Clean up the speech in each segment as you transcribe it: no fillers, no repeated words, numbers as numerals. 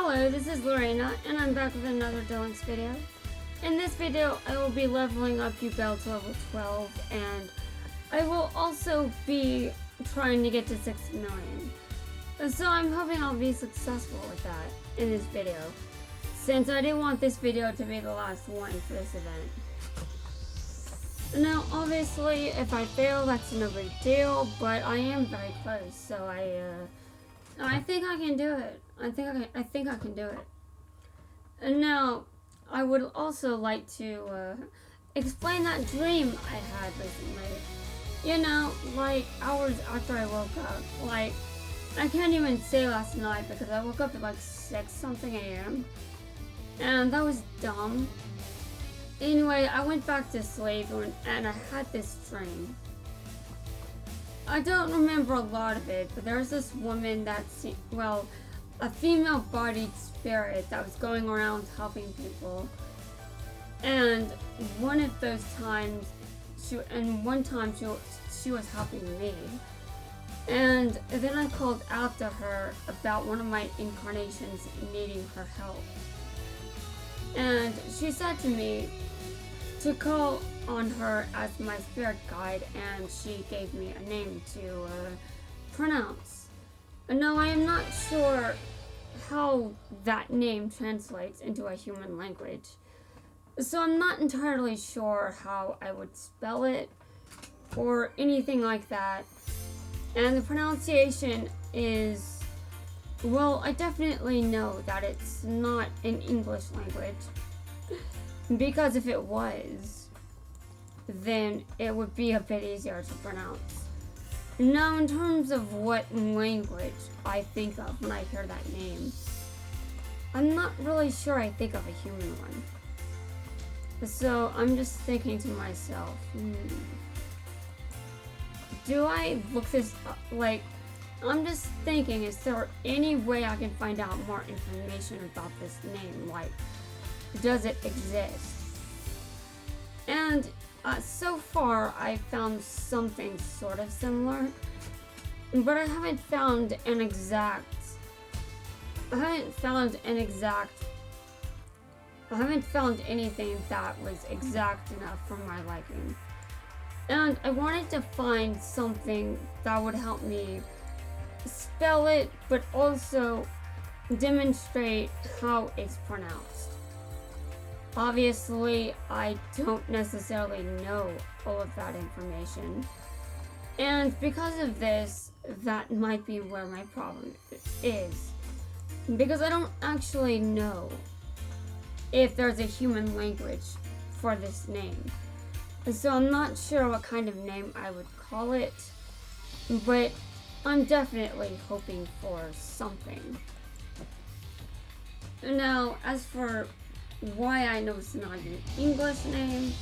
Hello, this is Lorena, and I'm back with another dueling video. In this video, I will be leveling up Yubel to level 12, and I will also be trying to get to 6 million. So I'm hoping I'll be successful with that in this video, since I didn't want this video to be the last one for this event. Now, obviously, if I fail, that's no big deal, but I am very close, so I think I can do it. I think I can do it. And now, I would also like to explain that dream I had recently. You know, like hours after I woke up. Like, I can't even say last night because I woke up at like 6 something a.m. And that was dumb. Anyway, I went back to sleep and I had this dream. I don't remember a lot of it, but there's this woman that's, well, a female-bodied spirit that was going around helping people. And one of those times, one time she was helping me. And then I called out to her about one of my incarnations needing her help. And she said to me to call on her as my spirit guide, and she gave me a name to pronounce. Now, I am not sure how that name translates into a human language, so I'm not entirely sure how I would spell it or anything like that. And the pronunciation is, well, I definitely know that it's not an English language, because if it was, then it would be a bit easier to pronounce. Now, in terms of what language I think of when I hear that name, I'm not really sure I think of a human one. So I'm just thinking to myself, do I look this up? Like, I'm just thinking, is there any way I can find out more information about this name? Like, does it exist? And so far, I found something sort of similar, but I haven't found anything that was exact enough for my liking. And I wanted to find something that would help me spell it, but also demonstrate how it's pronounced. Obviously, I don't necessarily know all of that information. And because of this, that might be where my problem is. Because I don't actually know if there's a human language for this name. So I'm not sure what kind of name I would call it, but I'm definitely hoping for something. Now, as for why I know it's not an English name,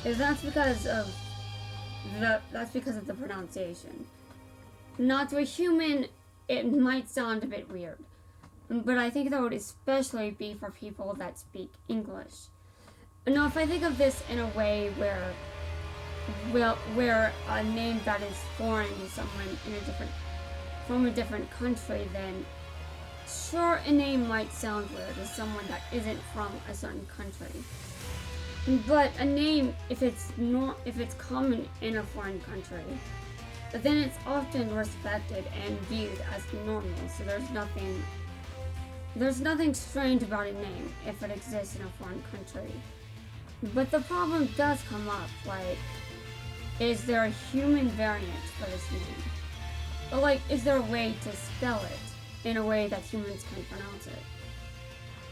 that's because of the pronunciation. Now, to a human, it might sound a bit weird, but I think that would especially be for people that speak English. Now, if I think of this in a way where a name that is foreign to someone from a different country, then sure, a name might sound weird to someone that isn't from a certain country. But a name, if it's common in a foreign country, then it's often respected and viewed as normal. So there's nothing strange about a name if it exists in a foreign country. But the problem does come up, like, is there a human variant for this name? Or like, is there a way to spell it in a way that humans can pronounce it?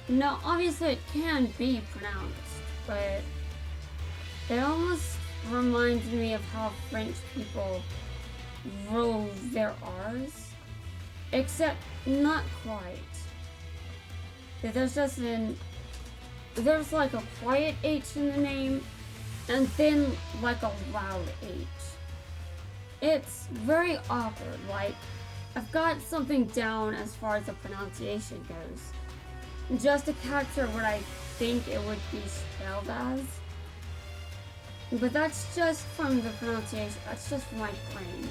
Now, obviously it can be pronounced, but it almost reminds me of how French people roll their R's, except not quite. There's like a quiet H in the name, and then like a loud H. It's very awkward. Like, I've got something down as far as the pronunciation goes, just to capture what I think it would be spelled as. But that's just from the pronunciation, that's just from my brain.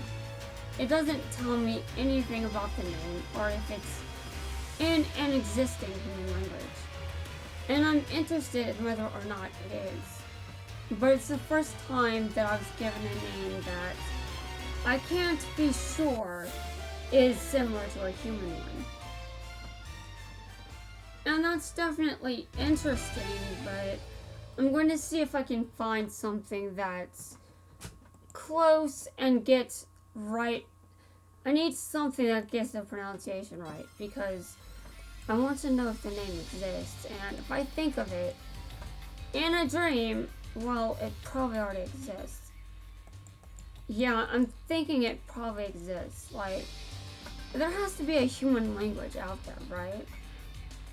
It doesn't tell me anything about the name, or if it's in an existing human language. And I'm interested in whether or not it is. But it's the first time that I was given a name that I can't be sure is similar to a human one. And that's definitely interesting, but I'm going to see if I can find something that's close and gets right. I need something that gets the pronunciation right, because I want to know if the name exists, and if I think of it in a dream, well, it probably already exists. Yeah, I'm thinking it probably exists. Like, there has to be a human language out there, right?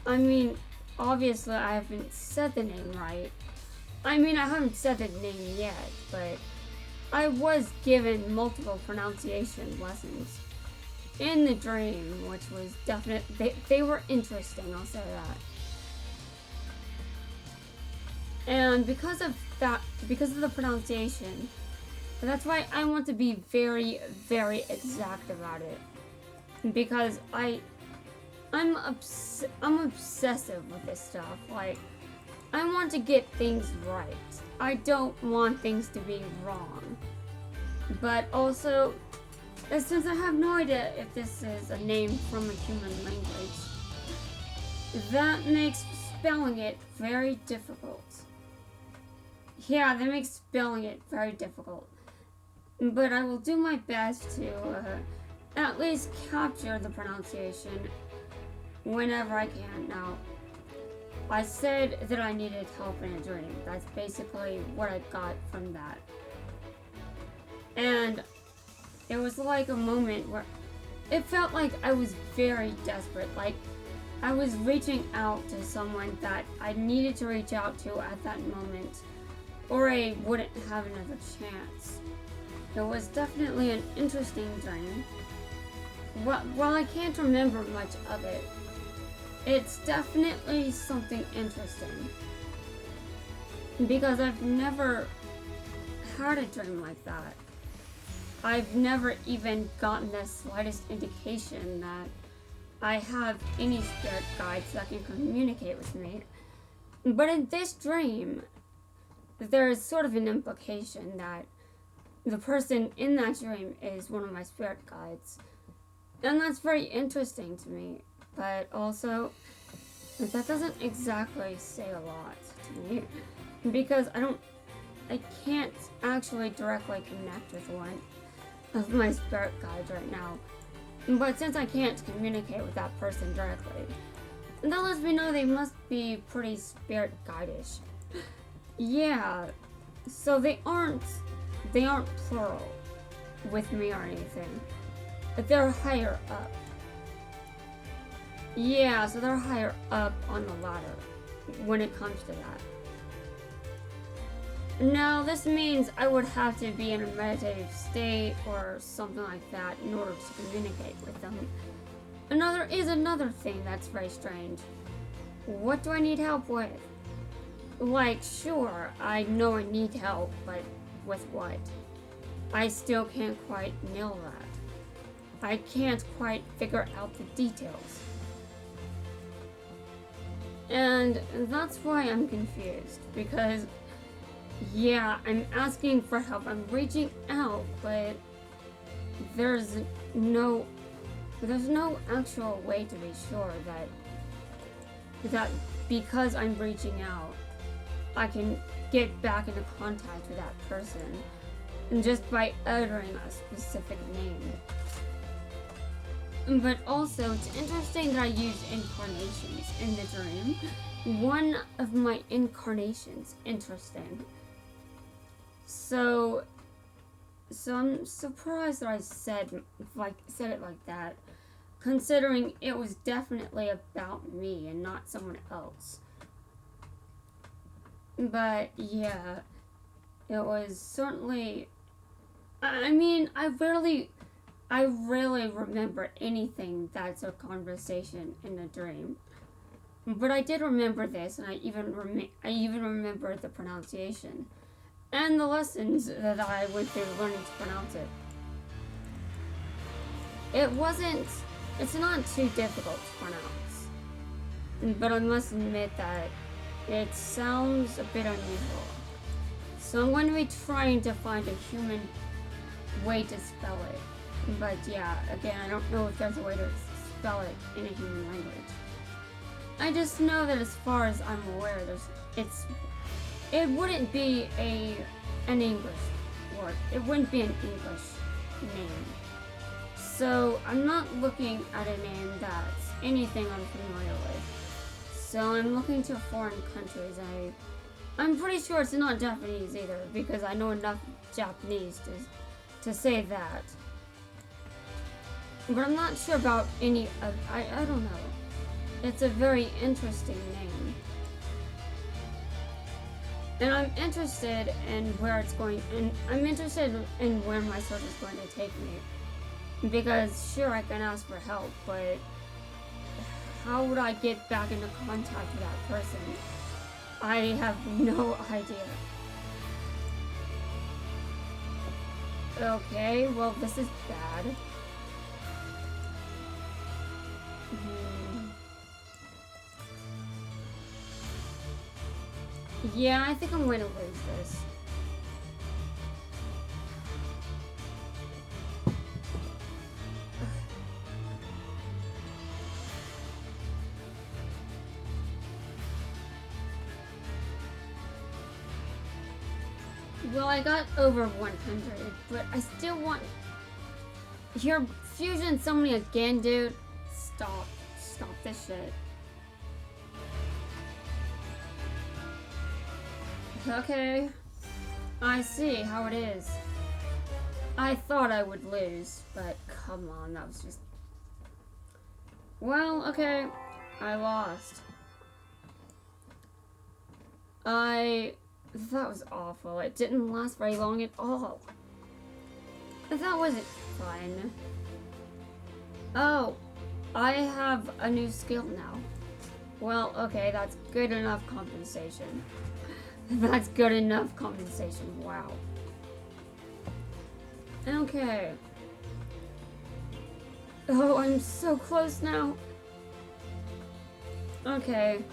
I mean, obviously I haven't said the name right. I mean, I haven't said the name yet, but I was given multiple pronunciation lessons in the dream, which was they were interesting, I'll say that. And because of the pronunciation, that's why I want to be very, very exact about it. Because I'm obsessive with this stuff. Like, I want to get things right. I don't want things to be wrong. But also, since I have no idea if this is a name from a human language, that makes spelling it very difficult. Yeah, that makes spelling it very difficult. But I will do my best to at least capture the pronunciation whenever I can. Now, I said that I needed help in a dream. That's basically what I got from that. And it was like a moment where it felt like I was very desperate. Like, I was reaching out to someone that I needed to reach out to at that moment, or I wouldn't have another chance. It was definitely an interesting dream. While I can't remember much of it, it's definitely something interesting. Because I've never had a dream like that. I've never even gotten the slightest indication that I have any spirit guides that can communicate with me. But in this dream, there is sort of an implication that the person in that dream is one of my spirit guides. And that's very interesting to me. But also, that doesn't exactly say a lot to me. Because I can't actually directly connect with one of my spirit guides right now. But since I can't communicate with that person directly, that lets me know they must be pretty spirit guide-ish. Yeah, so they aren't plural with me or anything. But they're higher up. Yeah, so they're higher up on the ladder when it comes to that. Now, this means I would have to be in a meditative state or something like that in order to communicate with them. Another thing that's very strange. What do I need help with? Like, sure, I know I need help, but with what? I still can't quite nail that. I can't quite figure out the details. And that's why I'm confused, because yeah, I'm asking for help, I'm reaching out, but there's no actual way to be sure that because I'm reaching out, I can get back into contact with that person, and just by uttering a specific name. But also, it's interesting that I use incarnations in the dream. One of my incarnations, interesting. So I'm surprised that I said it like that, considering it was definitely about me and not someone else. But yeah, it was certainly. I mean, I rarely remember anything that's a conversation in a dream. But I did remember this, and I even remember the pronunciation and the lessons that I went through learning to pronounce it. It's not too difficult to pronounce. but I must admit that it sounds a bit unusual. So I'm going to be trying to find a human way to spell it. But yeah, again, I don't know if there's a way to spell it in a human language. I just know that as far as I'm aware, it wouldn't be an English word. It wouldn't be an English name. So I'm not looking at a name that's anything I'm familiar with. So I'm looking to foreign countries. I'm pretty sure it's not Japanese either, because I know enough Japanese to say that. But I'm not sure about any of, I don't know. It's a very interesting name. And I'm interested in where it's going, and I'm interested in where my search is going to take me. Because sure, I can ask for help, but how would I get back into contact with that person? I have no idea. Okay, well, this is bad. Yeah, I think I'm going to lose this. Well, I got over 100, but I still want... You're fusing somebody again, dude. Stop. Stop this shit. Okay. I see how it is. I thought I would lose, but come on, that was just... Well, okay. I lost. That was awful. It didn't last very long at all. That wasn't fun. Oh, I have a new skill now. Well, okay, that's good enough compensation. That's good enough compensation, wow. Okay. Oh, I'm so close now. Okay.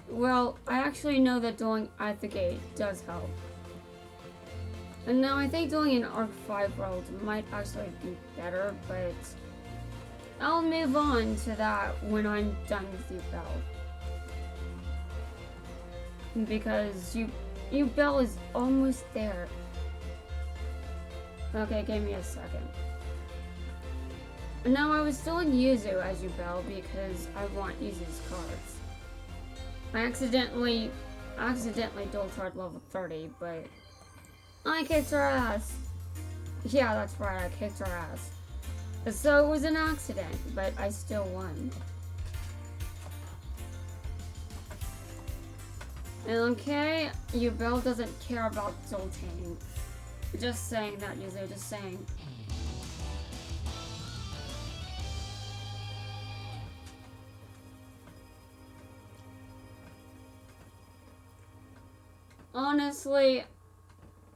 Well, I actually know that dueling at the gate does help. And now I think dueling in Arc 5 world might actually be better, but I'll move on to that when I'm done with you, Belle. Because you Belle is almost there. Okay, give me a second. Now I was still in Yuzu as you Belle because I want Yuzu's cards. I accidentally dual tried level 30, but I kicked her ass. Yeah, that's right, I kicked her ass. So it was an accident, but I still won. Okay, Yubel doesn't care about Zoltane. Just saying that, Yuzu, just saying. Honestly,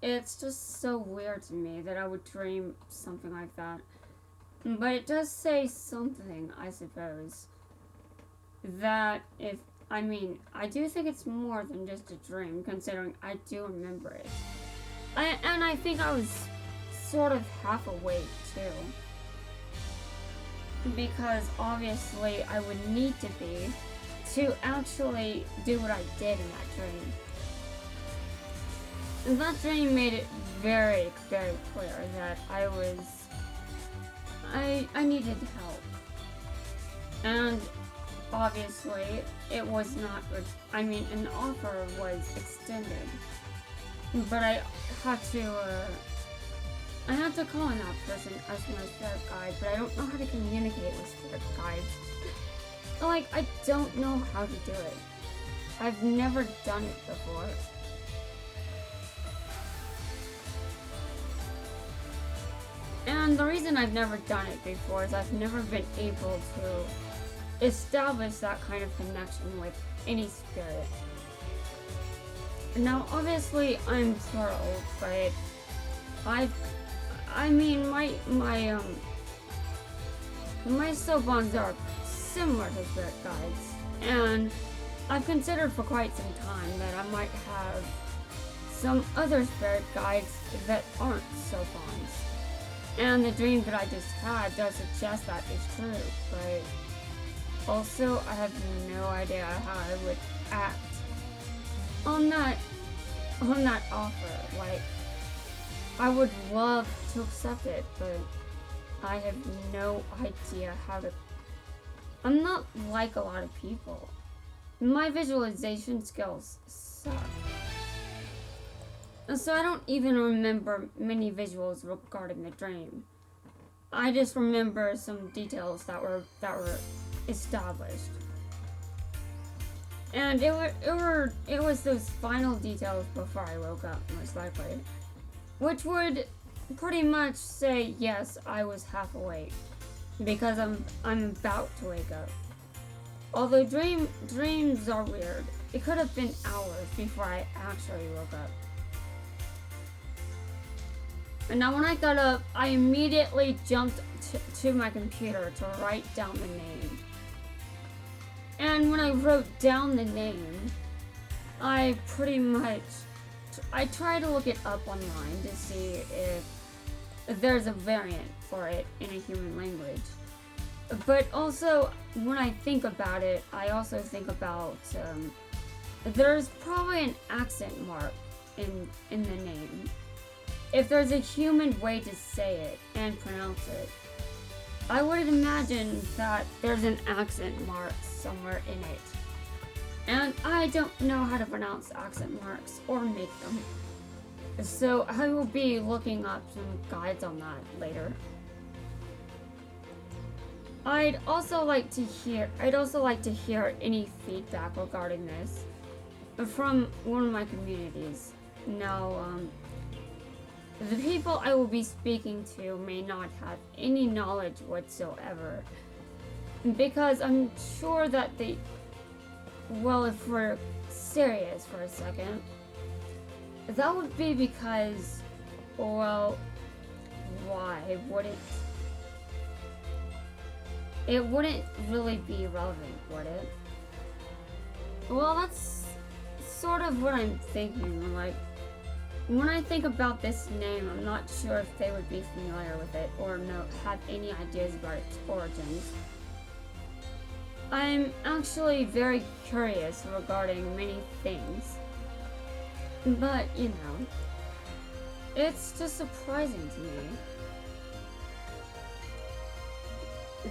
it's just so weird to me that I would dream something like that. But it does say something, I suppose. That if, I mean, I do think it's more than just a dream, considering I do remember it. And I think I was sort of half awake, too. Because obviously I would need to be to actually do what I did in that dream. And that dream made it very, very clear that I needed help. And obviously it was not, an offer was extended. But I had to call on that person as my spirit guide, but I don't know how to communicate with spirit guides. Like, I don't know how to do it. I've never done it before. And the reason I've never done it before is I've never been able to establish that kind of connection with any spirit. Now, obviously, I'm sort of old, but my Sobons are similar to spirit guides, and I've considered for quite some time that I might have some other spirit guides that aren't Sophons. And the dream that I just had does suggest that is true, but also I have no idea how I would act on that offer. Like, I would love to accept it, but I have no idea how to. I'm not like a lot of people. My visualization skills suck. And so I don't even remember many visuals regarding the dream. I just remember some details that were established. And it was those final details before I woke up, most likely. Which would pretty much say, yes, I was half awake. Because I'm about to wake up. Although dreams are weird. It could have been hours before I actually woke up. And now when I got up, I immediately jumped to my computer to write down the name. And when I wrote down the name, I tried to look it up online to see if there's a variant for it in a human language. But also, when I think about it, I also think about there's probably an accent mark in the name. If there's a human way to say it and pronounce it, I would imagine that there's an accent mark somewhere in it. And I don't know how to pronounce accent marks or make them. So I will be looking up some guides on that later. I'd also like to hear any feedback regarding this from one of my communities. Now, the people I will be speaking to may not have any knowledge whatsoever, because I'm sure that well, if we're serious for a second, that would be because, well, why wouldn't it wouldn't really be relevant, would it? Well, that's sort of what I'm thinking. Like, when I think about this name, I'm not sure if they would be familiar with it or have any ideas about its origins. I'm actually very curious regarding many things. But, you know, it's just surprising to me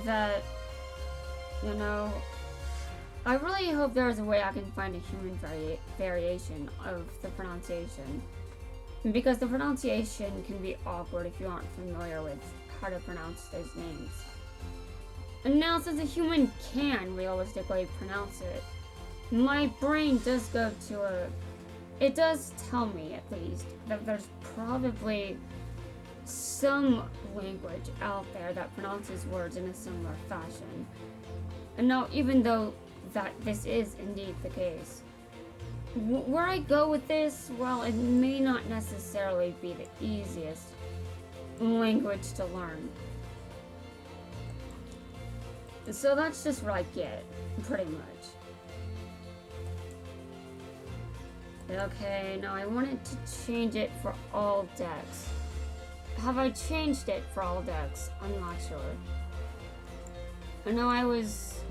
that, you know, I really hope there's a way I can find a human variation of the pronunciation. Because the pronunciation can be awkward if you aren't familiar with how to pronounce those names. And now, since a human can realistically pronounce it, my brain does go to it does tell me, at least, that there's probably some language out there that pronounces words in a similar fashion. And now, even though that this is indeed the case, where I go with this, well, it may not necessarily be the easiest language to learn. So that's just what I get, pretty much. Okay, now I wanted to change it for all decks. Have I changed it for all decks? I'm not sure. I know I was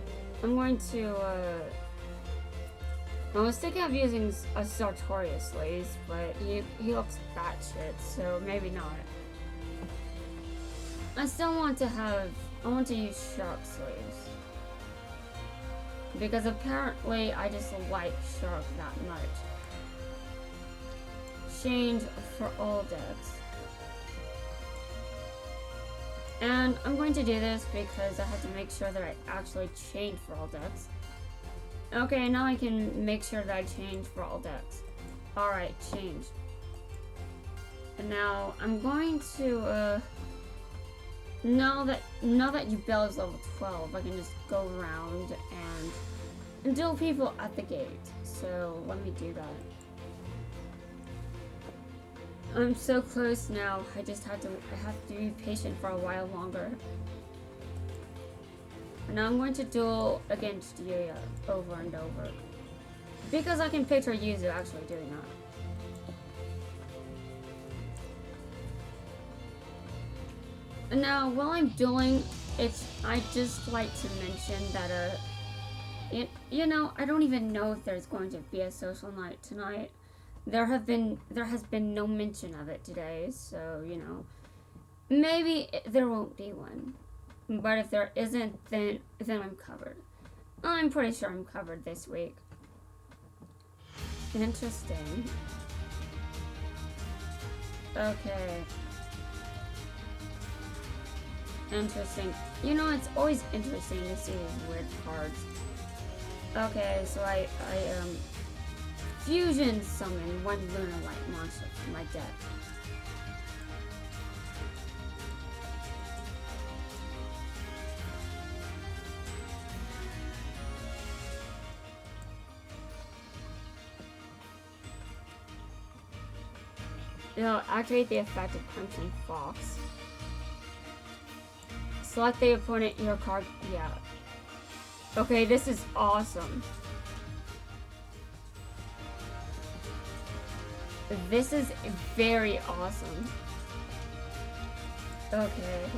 thinking of using a Sartorius Lace, but he looks batshit, so maybe not. I want to use Shark Sleeves. Because apparently I just like Shark that much. Change for all decks. And I'm going to do this because I have to make sure that I actually change for all decks. Okay, now I can make sure that I change for all decks. Alright, change. And now I'm going to, now that Yubel is level 12, I can just go around and duel people at the gate. So let me do that. I'm so close now. I have to be patient for a while longer. Now I'm going to duel against Yuya over and over. Because I can picture Yuzu actually doing that. Now, while I'm dueling, I just like to mention that, you know, I don't even know if there's going to be a social night tonight. There has been no mention of it today, so, you know, maybe there won't be one. But if there isn't, then I'm covered. I'm pretty sure I'm covered this week. Interesting. Okay. Interesting. You know, it's always interesting to see these weird cards. Okay, so I fusion summon one Lunar Light monster from my deck. Activate the effect of Crimson Fox. Select the opponent, your card, yeah. Okay, this is awesome. This is very awesome. Okay.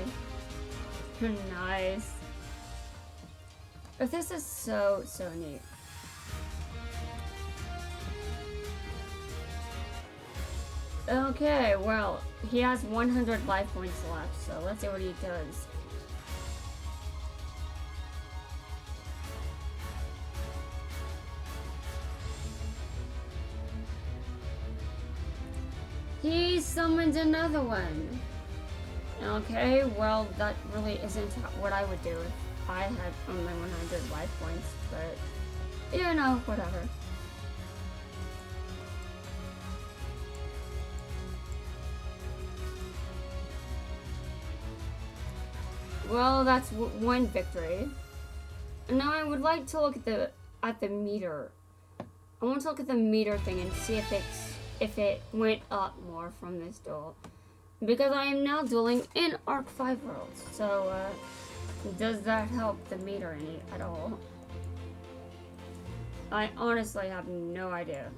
Nice. This is so neat. Okay, well, he has 100 life points left, so let's see what he does. He summoned another one. Okay, well, that really isn't what I would do if I had only 100 life points, but, you know, whatever. Well, that's one victory. And now I would like to look at the meter. I want to look at the meter thing and see if it went up more from this duel. Because I am now dueling in Arc 5 worlds. So, does that help the meter any at all? I honestly have no idea.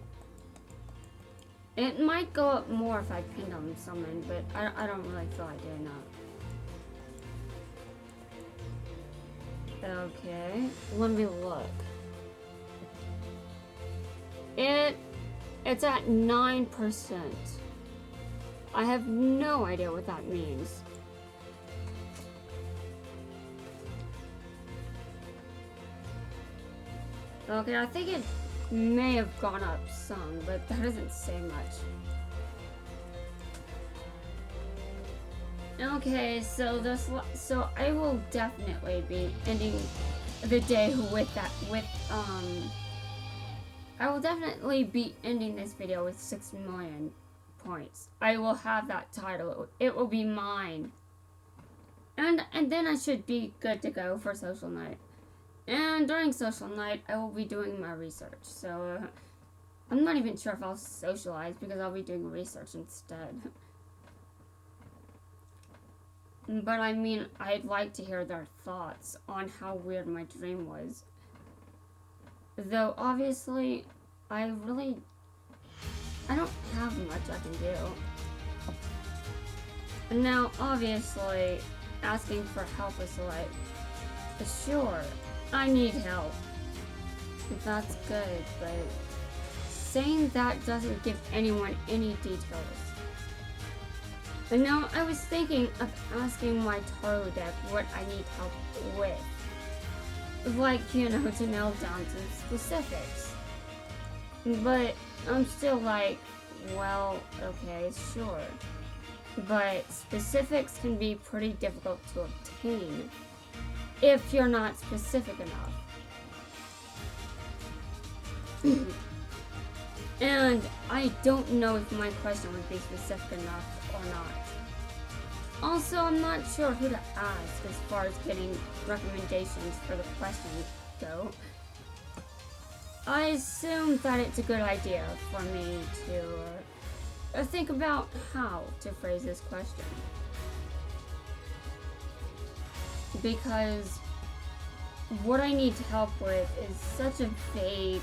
It might go up more if I pin on someone, but I don't really feel like doing that. Okay, let me look. It's at 9%. I have no idea what that means. Okay, I think it may have gone up some, but that doesn't say much. Okay, so I will definitely be ending the day with I will definitely be ending this video with 6 million points. I will have that title. It will be mine. And then I should be good to go for social night. And during social night, I will be doing my research. So, I'm not even sure if I'll socialize because I'll be doing research instead. But I mean, I'd like to hear their thoughts on how weird my dream was. Though, obviously, I don't have much I can do. Now, obviously, asking for help is like, sure, I need help. That's good, but saying that doesn't give anyone any details. And now I was thinking of asking my tarot deck what I need help with. Like, you know, to nail down some specifics. But I'm still like, well, okay, sure. But specifics can be pretty difficult to obtain if you're not specific enough. And I don't know if my question would be specific enough or not. Also, I'm not sure who to ask as far as getting recommendations for the questions go. I assume that it's a good idea for me to think about how to phrase this question. Because what I need help with is such a vague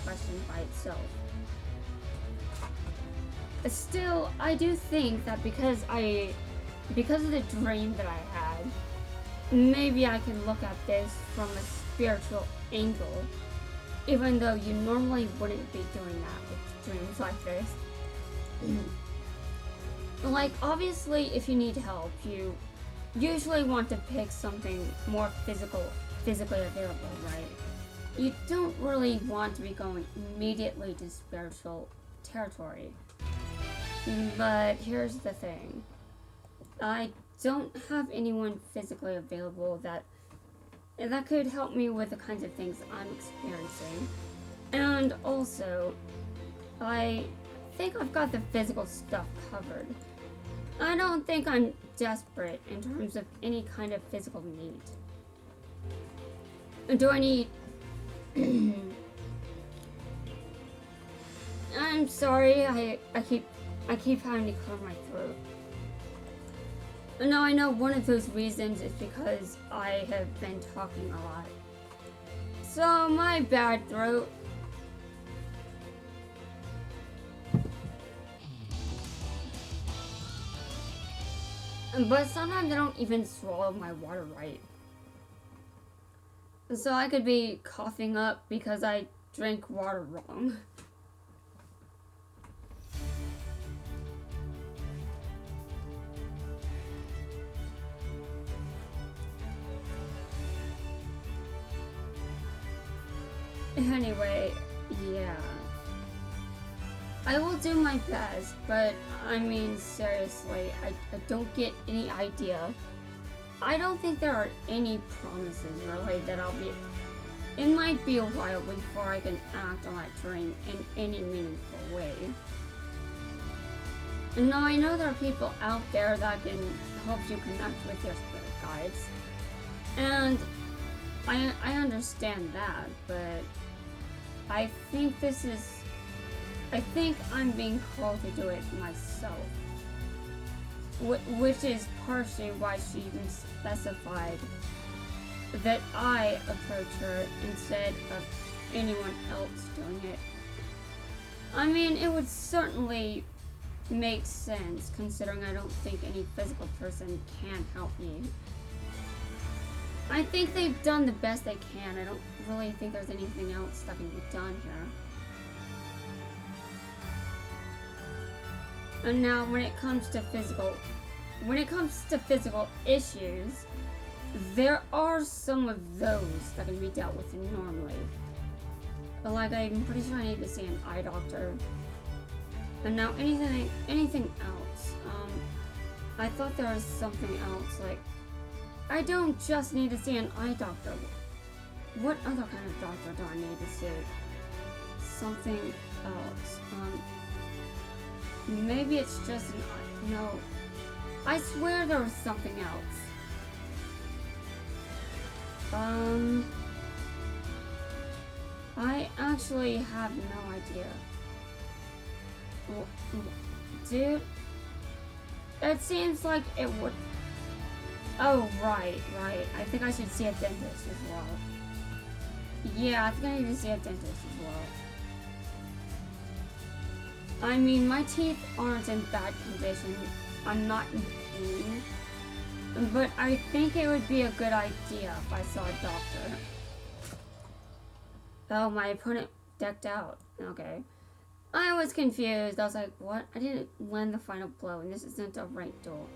question by itself. Still, I do think that because of the dream that I had, maybe I can look at this from a spiritual angle, even though you normally wouldn't be doing that with dreams like this. Like, obviously, if you need help, you usually want to pick something more physically available, right? You don't really want to be going immediately to spiritual territory. But here's the thing. I don't have anyone physically available that could help me with the kinds of things I'm experiencing. And also, I think I've got the physical stuff covered. I don't think I'm desperate in terms of any kind of physical need. Do I need... I'm sorry, I keep having to clear my throat. No, I know one of those reasons is because I have been talking a lot. So, my bad, throat. But sometimes I don't even swallow my water right. So I could be coughing up because I drank water wrong. Anyway, yeah. I will do my best, but I mean, seriously, I don't get any idea. I don't think there are any promises, really, that I'll be... It might be a while before I can act on that dream in any meaningful way. And now I know there are people out there that can help you connect with your spirit guides. And I understand that, but I think I'm being called to do it myself. Which is partially why she even specified that I approach her instead of anyone else doing it. I mean, it would certainly make sense, considering I don't think any physical person can help me. I think they've done the best they can. I don't really think there's anything else that can be done here. And now, when it comes to physical issues, there are some of those that can be dealt with normally. But like, I'm pretty sure I need to see an eye doctor. And now, anything else? I thought there was something else. Like, I don't just need to see an eye doctor. What other kind of doctor do I need to see? Something else. Maybe it's just an eye. No. I swear there was something else. I actually have no idea. Dude, it seems like it would... Oh, right. I think I should see a dentist as well. Yeah, I think I need to see a dentist as well. I mean, my teeth aren't in bad condition. I'm not in pain. But I think it would be a good idea if I saw a doctor. Oh, my opponent decked out. Okay. I was confused. I was like, what? I didn't land the final blow, and this isn't a ranked duel.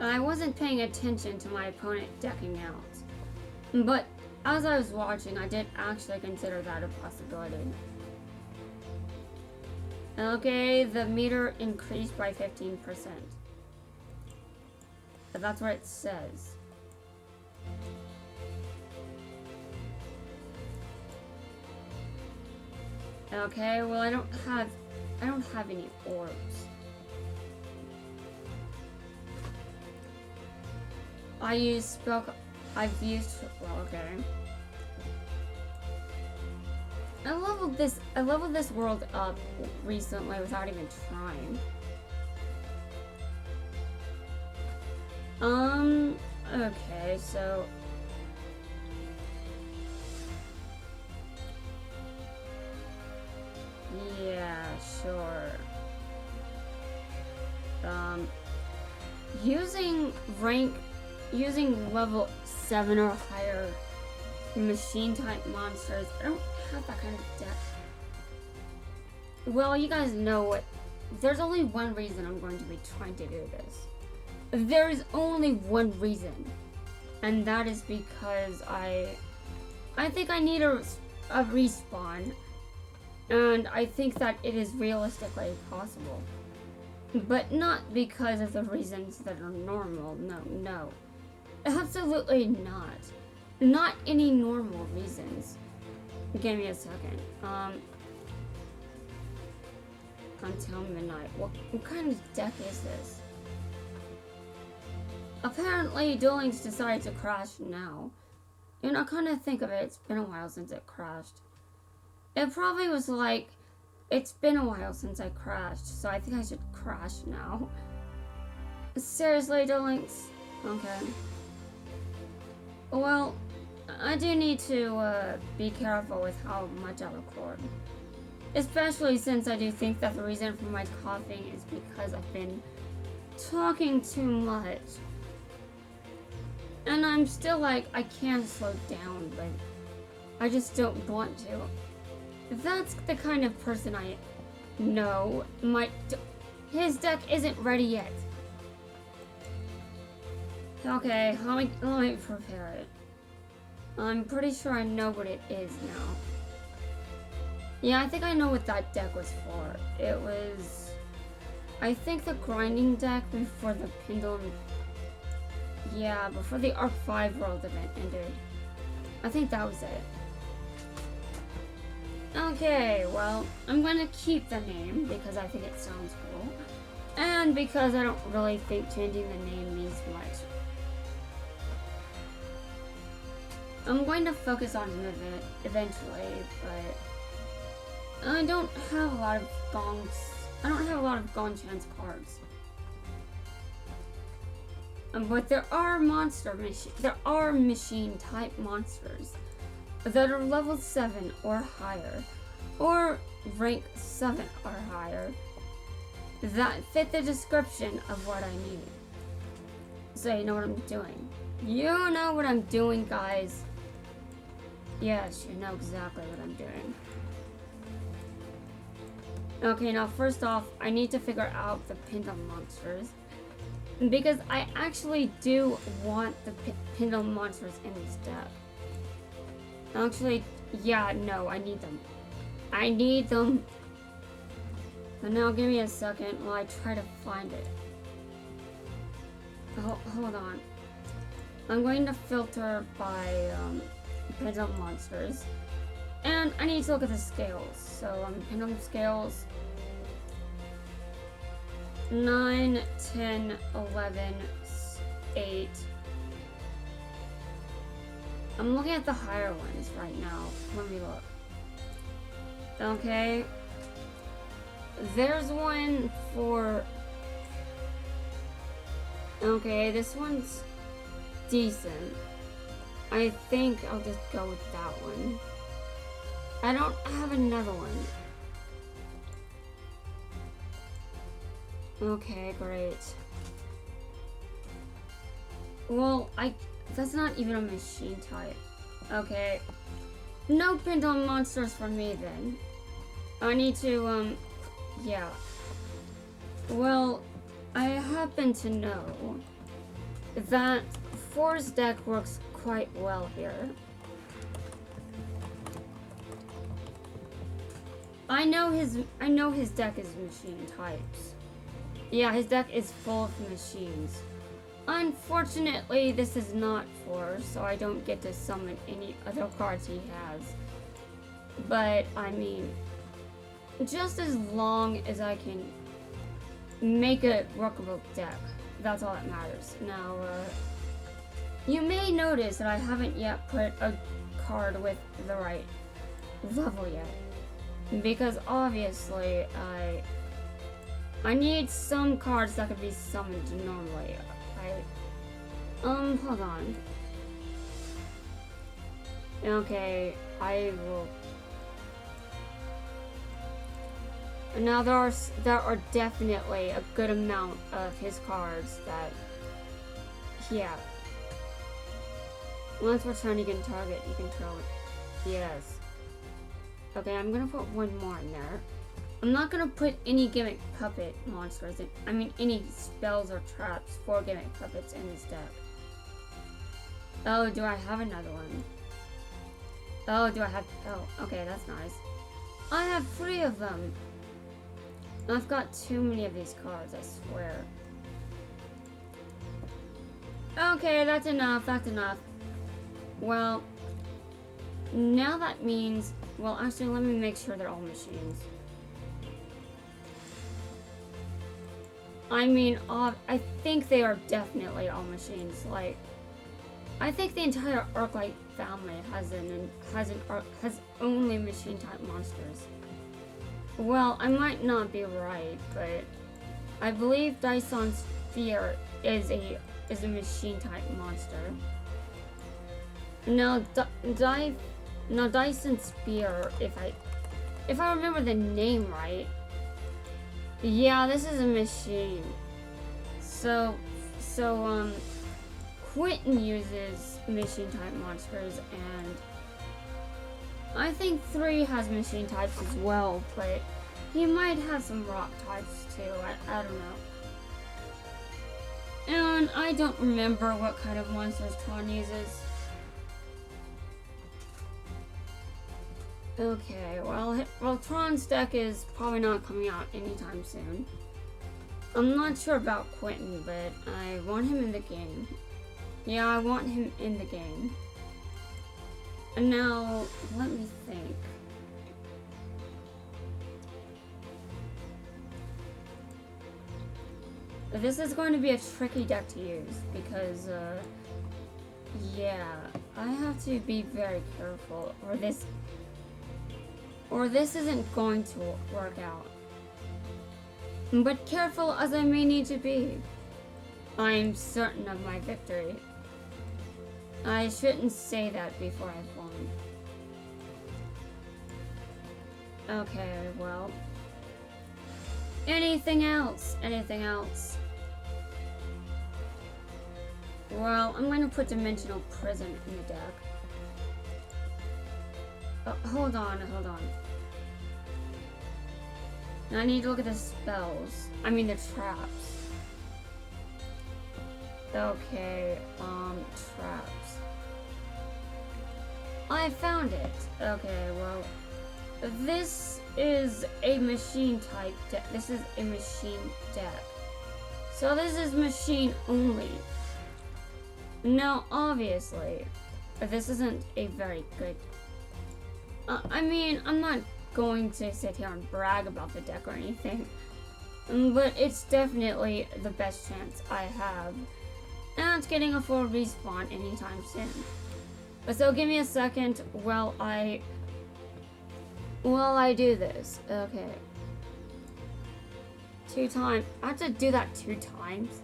I wasn't paying attention to my opponent decking out. But as I was watching, I did actually consider that a possibility. Okay, the meter increased by 15%. But that's what it says. Okay, well I don't have any orbs. I've used, well, okay. I leveled this world up recently without even trying. Okay, so... Yeah, sure. Using level 7 or higher machine type monsters, I don't have that kind of deck. Well, you guys know what, there's only one reason I'm going to be trying to do this. There's only one reason, and that is because I think I need a respawn, and I think that it is realistically possible. But not because of the reasons that are normal. No. Absolutely not. Not any normal reasons. Give me a second. Until midnight. What kind of deck is this? Apparently, Dueling's decided to crash now. You know, kind of think of it, it's been a while since it crashed. It probably was like, it's been a while since I crashed, so I think I should crash now. Seriously, Duelings? Okay. Well, I do need to be careful with how much I record. Especially since I do think that the reason for my coughing is because I've been talking too much. And I'm still like, I can slow down, but I just don't want to. That's the kind of person I know. His deck isn't ready yet. Okay, let me prepare it. I'm pretty sure I know what it is now. Yeah, I think I know what that deck was for. It was, I think, the grinding deck before the Pendulum. Yeah, before the Arc 5 World event ended. I think that was it. Okay, well, I'm gonna keep the name because I think it sounds cool. And because I don't really think changing the name means much. I'm going to focus on an event eventually, but I don't have a lot of Gong Chance cards. But there are machine type monsters that are level 7 or higher, or rank 7 or higher, that fit the description of what I need. So you know what I'm doing. You know what I'm doing, guys. Yes, you know exactly what I'm doing. Okay, now first off, I need to figure out the Pendulum monsters. Because I actually do want the Pendulum monsters in this deck. Actually, yeah, no, I need them. I need them. So now give me a second while I try to find it. Hold on. I'm going to filter by Pendulum monsters. And I need to look at the scales. So Pendulum scales. 9, 10, 11, 8. I'm looking at the higher ones right now. Let me look. Okay. There's one for... Okay, this one's decent. I think I'll just go with that one. I don't have another one. Okay, great. Well, that's not even a machine type. Okay. No Pendulum monsters for me then. I need to, yeah. Well, I happen to know that Force deck works quite well here. I know his deck is machine types. Yeah, his deck is full of machines. Unfortunately, this is not Force, so I don't get to summon any other cards he has. But, I mean, just as long as I can make a workable deck, that's all that matters. Now, you may notice that I haven't yet put a card with the right level yet. Because obviously, I need some cards that could be summoned normally. Hold on. Okay, I will. Now there are definitely a good amount of his cards that, yeah. Once return, you can target, you can throw it. Yes. Okay, I'm gonna put one more in there. I'm not gonna put any gimmick puppet monsters in. I mean, any spells or traps for gimmick puppets in this deck. Oh, do I have another one? Oh, do I have? Oh, okay, that's nice. I have 3 of them. I've got too many of these cards, I swear. Okay, that's enough, that's enough. Well, now that means, well, actually, let me make sure they're all machines. I mean, I think they are definitely all machines. Like, I think the entire Arclight family has only machine-type monsters. Well, I might not be right, but I believe Dyson Sphere is a machine-type monster. Now, Dyson Spear, if I remember the name right, yeah, this is a machine. So, Quentin uses machine-type monsters, and I think 3 has machine types as well, but he might have some rock types too. I don't know. And I don't remember what kind of monsters Tron uses. Okay, well, Tron's deck is probably not coming out anytime soon. I'm not sure about Quentin, but I want him in the game. Yeah, I want him in the game. And now, let me think. This is going to be a tricky deck to use because, yeah, I have to be very careful, or this isn't going to work out. But careful as I may need to be, I'm certain of my victory. I shouldn't say that before I've won. Okay, well. Anything else? Anything else? Well, I'm going to put Dimensional Prison in the deck. Hold on. Now I need to look at the spells. I mean the traps. Okay, traps. I found it. Okay, well, this is a machine type deck. This is a machine deck. So this is machine only. Now, obviously, this isn't a very good... I mean, I'm not going to sit here and brag about the deck or anything, but it's definitely the best chance I have at getting a full respawn anytime soon. So give me a second while I do this. Okay. 2 times. I have to do that 2 times.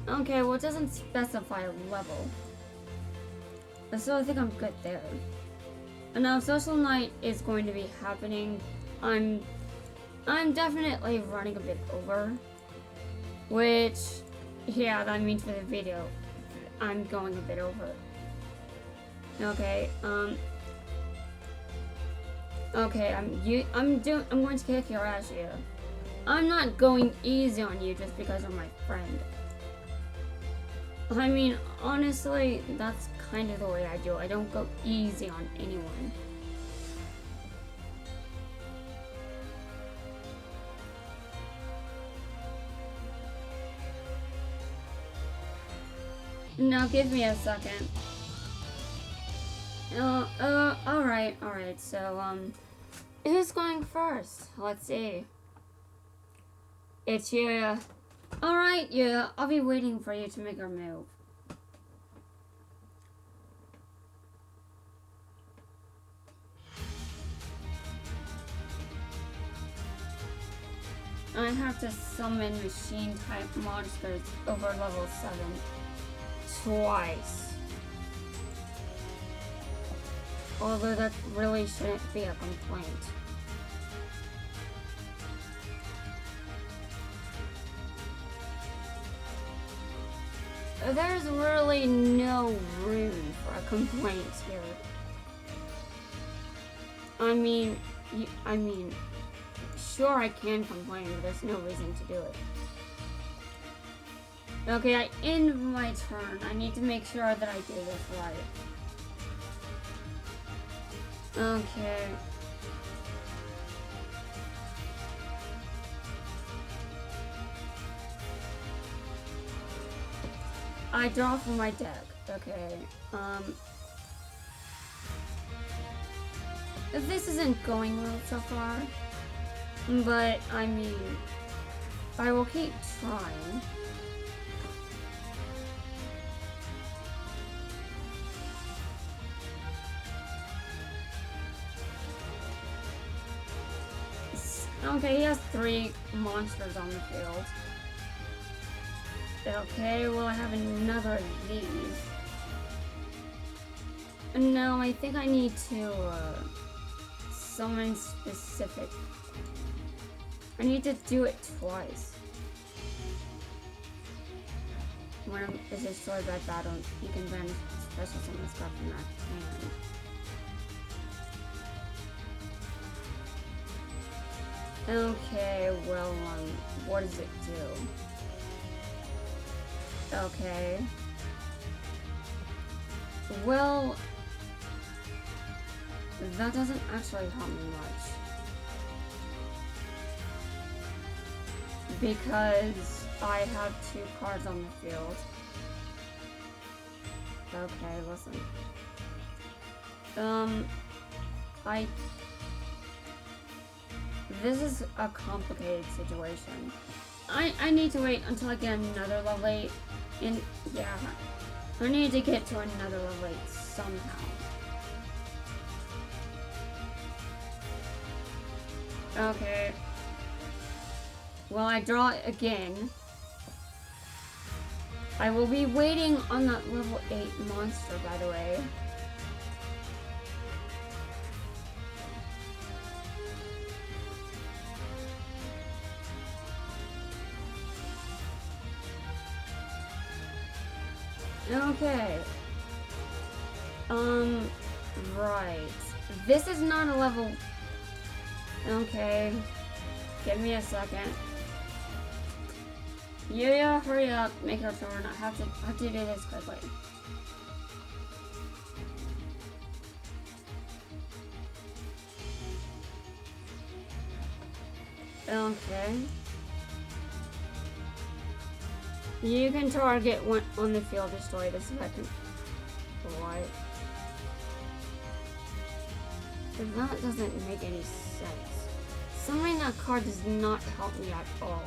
Okay, well, it doesn't specify a level. So I think I'm good there. And now Social Night is going to be happening. I'm definitely running a bit over. Which, yeah, that means for the video, I'm going a bit over. Okay, okay, I'm going to kick your ass here. I'm not going easy on you just because you're my friend. I mean, honestly, that's kind of the way I do. I don't go easy on anyone. Now give me a second. Alright, so, who's going first? Let's see. It's you. Alright, yeah, I'll be waiting for you to make your move. I have to summon machine type monsters over level 7 twice. Although that really shouldn't be a complaint. There's really no room for a complaint here. I mean, sure I can complain, but there's no reason to do it. Okay, I end my turn. I need to make sure that I do this right. Okay. I draw from my deck. Okay. This isn't going well so far, but I mean, I will keep trying. Okay, he has 3 monsters on the field. Okay, well I have another of these. No, I think I need to summon specific. I need to do it twice. When it is destroyed by battle, you can banish special summon stuff from that hand. Okay, well, what does it do? Okay. Well, that doesn't actually help me much. Because I have 2 cards on the field. Okay, listen. This is a complicated situation. I need to wait until I get another level 8. And yeah, I need to get to another level 8 somehow. Okay. Well, I draw it again. I will be waiting on that level 8 monster, by the way. Okay. Right. This is not a level... Okay. Give me a second. Yeah, hurry up. Make your turn. I have to do this quickly. Okay. You can target one on the field, destroy this weapon. What? That doesn't make any sense. Summoning that card does not help me at all.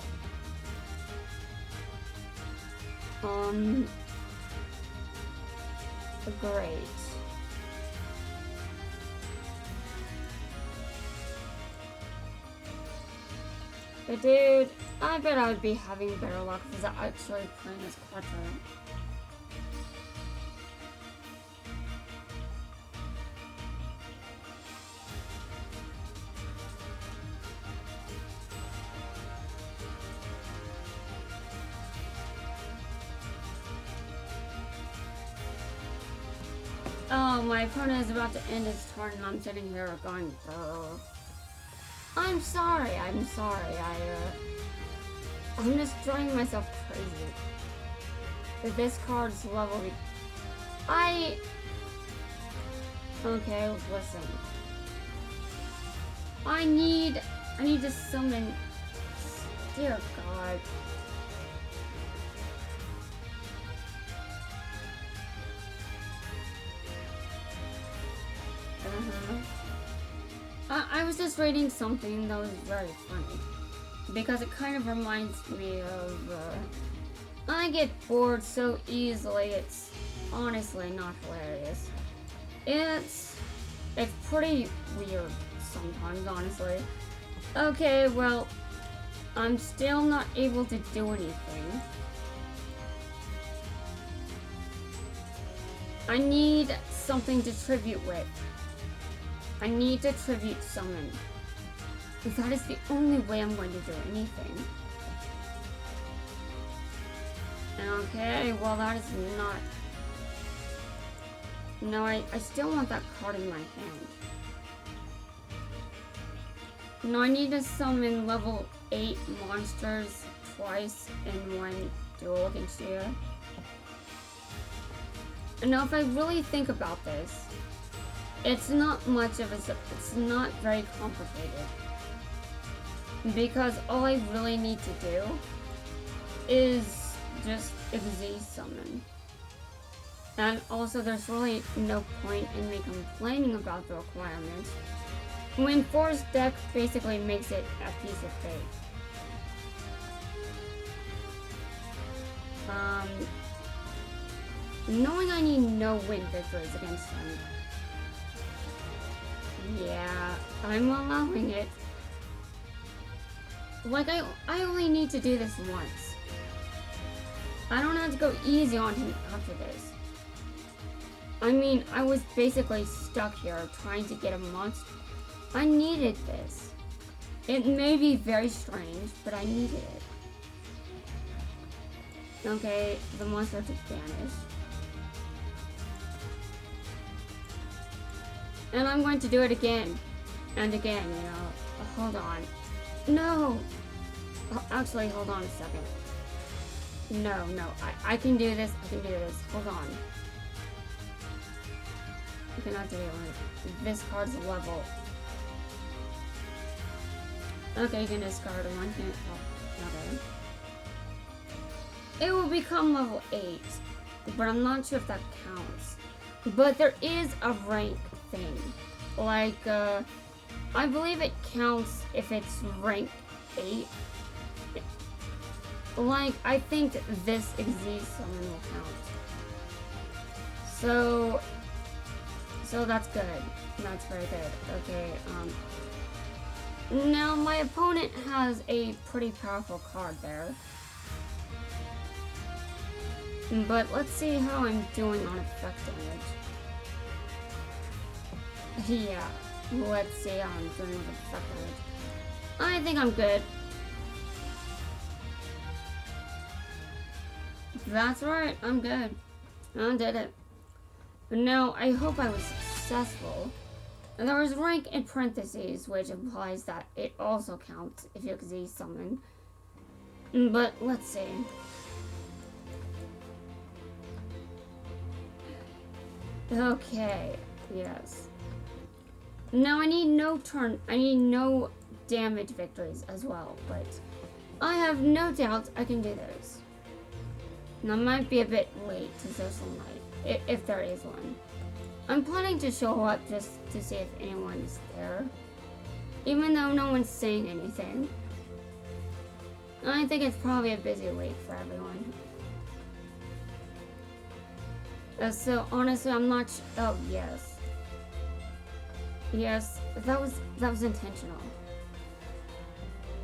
Great. But dude, I bet I would be having better luck if I was actually playing as Quattro. Oh, my opponent is about to end his turn and I'm sitting here going, brr. I'm sorry. I'm just driving myself crazy. But this card's level... Okay, listen. I need to summon... Dear God. I was just reading something that was very funny. Because it kind of reminds me of, I get bored so easily, it's honestly not hilarious. It's pretty weird sometimes, honestly. Okay, well, I'm still not able to do anything. I need something to tribute with. I need to tribute summon. That is the only way I'm going to do anything. Okay, well that is not... No, I still want that card in my hand. No, I need to summon level 8 monsters twice in one duel against you. And now if I really think about this, it's not much of a... It's not very complicated. Because all I really need to do is just Xyz summon. And also there's really no point in me complaining about the requirements when Force Deck basically makes it a piece of cake. Knowing I need no win victories against them. Yeah, I'm allowing it. Like, I only need to do this once. I don't have to go easy on him after this. I mean, I was basically stuck here trying to get a monster. I needed this. It may be very strange, but I needed it. Okay, the monster just vanished. And I'm going to do it again. And again, you know. Hold on. No! Actually, hold on a second. No, I can do this. I can do this. Hold on. I cannot do it. This card's a level. Okay, you can discard one. Okay. It will become level 8. But I'm not sure if that counts. But there is a rank thing. Like, I believe it counts if it's rank 8. Like, I think this Xyz summon will count. So that's good. That's very good. Okay, now my opponent has a pretty powerful card there. But let's see how I'm doing on effect damage. Yeah, let's see how I'm doing with effect damage. I think I'm good. That's right, I'm good. I did it. Now, I hope I was successful. And there was rank in parentheses, which implies that it also counts if you Xyz summon. But let's see. Okay, yes. Now I need no damage victories as well, but I have no doubt I can do those. Now, it might be a bit late to social night, if there is one. I'm planning to show up just to see if anyone's there, even though no one's saying anything. I think it's probably a busy week for everyone. So honestly, I'm not. Oh yes, yes, that was intentional.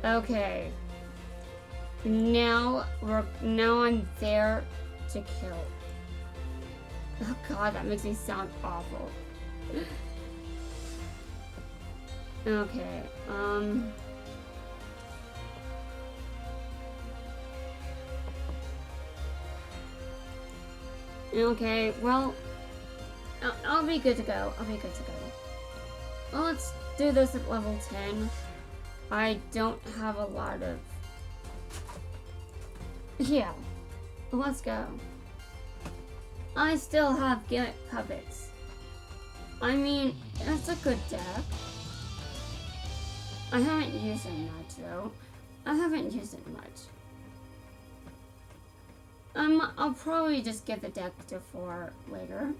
Okay. Now I'm there to kill. Oh god, that makes me sound awful. Okay, okay, well, I'll be good to go. Well, let's do this at level 10. I don't have a lot of... Yeah, let's go. I still have Gimmick Puppets. I mean, that's a good deck. I haven't used it much, though. I'll probably just give the deck to 4 later.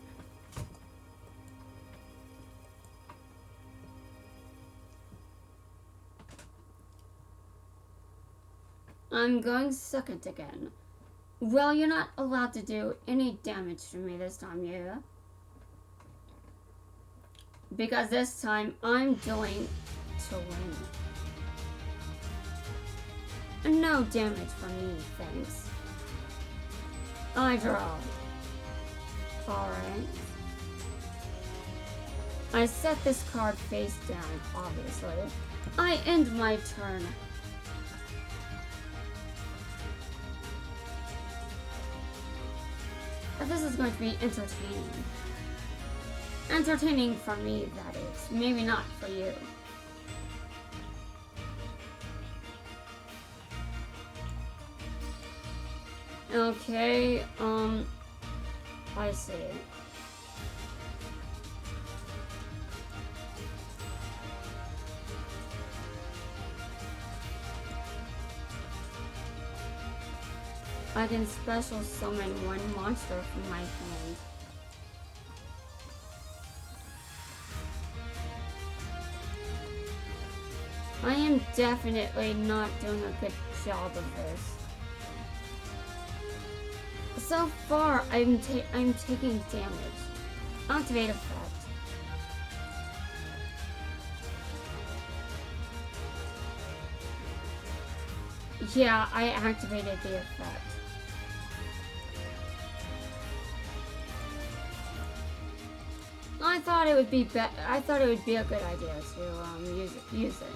I'm going second again. Well, you're not allowed to do any damage to me this time, yeah? Because this time, I'm doing to win. No damage from me, thanks. I draw. Alright. I set this card face down, obviously. I end my turn. This is going to be entertaining. Entertaining for me, that is. Maybe not for you. Okay, I see. I can special summon one monster from my hand. I am definitely not doing a good job of this. So far, I'm taking damage. Activate effect. Yeah, I activated the effect. I thought it would be I thought it would be a good idea to use it.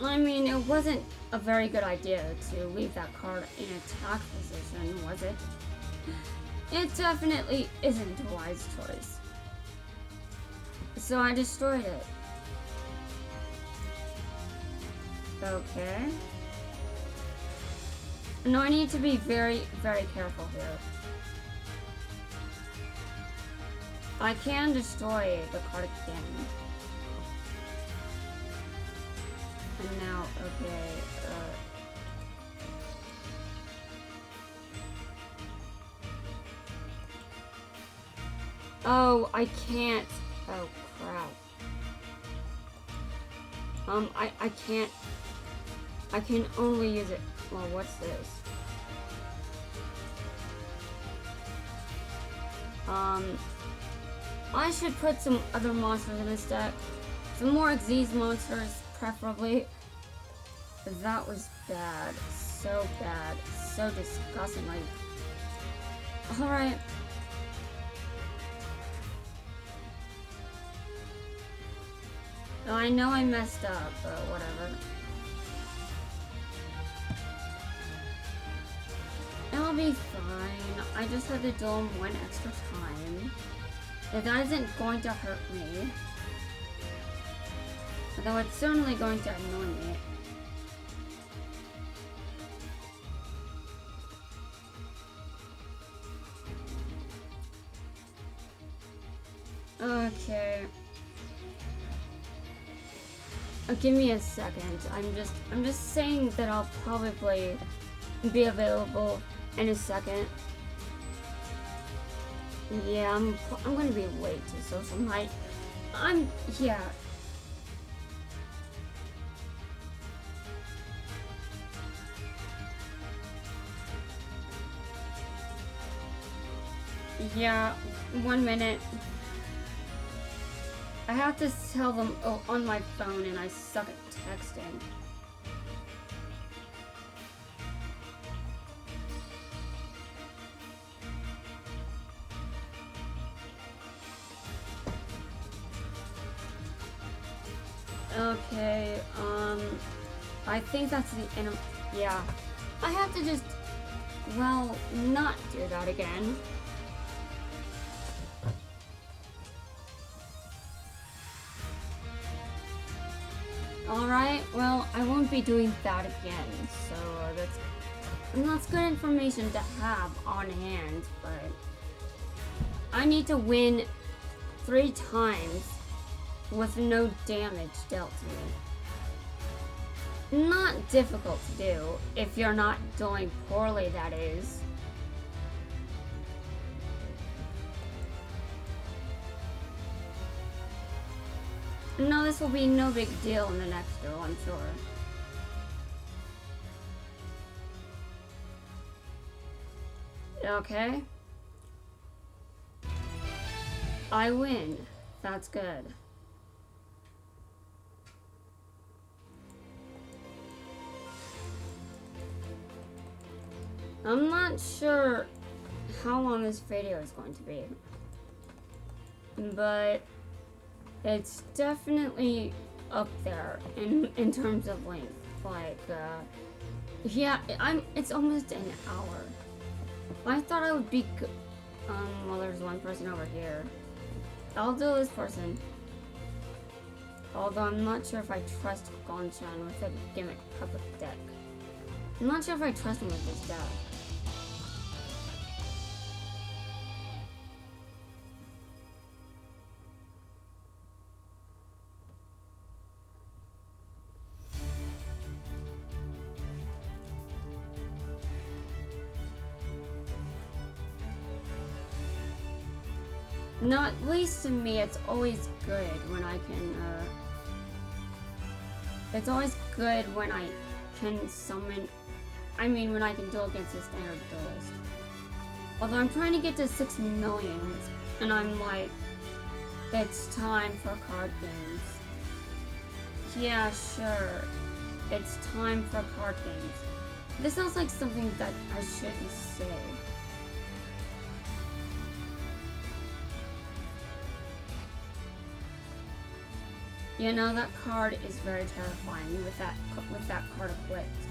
I mean, it wasn't a very good idea to leave that card in attack position, was it? It definitely isn't a wise choice. So I destroyed it. Okay. No, I need to be very, very careful here. I can destroy the card again. And now, okay, oh, I can't. Oh, crap. I can't. I can only use it. Well, what's this? I should put some other monsters in this deck. Some more Xyz monsters, preferably. That was bad. So bad. So disgustingly. Alright. I know I messed up, but whatever. It'll be fine. I just had to duel him one extra time. That isn't going to hurt me. Although it's certainly going to annoy me. Okay. Give me a second. I'm just saying that I'll probably be available in a second. Yeah, I'm gonna be late to social night. Yeah. Yeah, 1 minute. I have to tell them on my phone and I suck at texting. Okay, I think that's the end of, yeah. I have to just, well, not do that again. Alright, well, I won't be doing that again, so that's good information to have on hand, but I need to win 3 times with no damage dealt to me. Not difficult to do, if you're not doing poorly, that is. No, this will be no big deal in the next duel, I'm sure. Okay. I win. That's good. I'm not sure how long this video is going to be, but it's definitely up there in terms of length. Like, yeah, it's almost an hour. I thought I would be well, there's one person over here. I'll do this person. Although I'm not sure if I trust Gonchan with a gimmick public deck. I'm not sure if I trust him with this deck. No, at least to me, it's always good when I can, it's always good when I can summon, when I can duel against a standard duelist. Although I'm trying to get to 6 million, and I'm like, it's time for card games. Yeah, sure. It's time for card games. This sounds like something that I shouldn't say. You know, that card is very terrifying with that card equipped.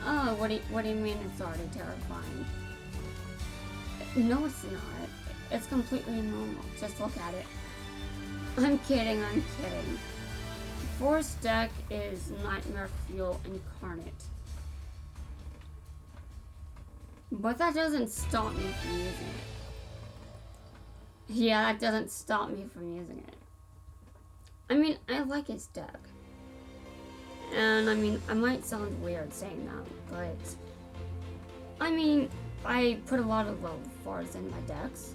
Oh, what do you mean it's already terrifying? No, it's not. It's completely normal. Just look at it. I'm kidding. Force deck is Nightmare Fuel Incarnate. But that doesn't stop me from using it. Yeah, that doesn't stop me from using it. I like his deck. And I might sound weird saying that, but I put a lot of level 4s in my decks.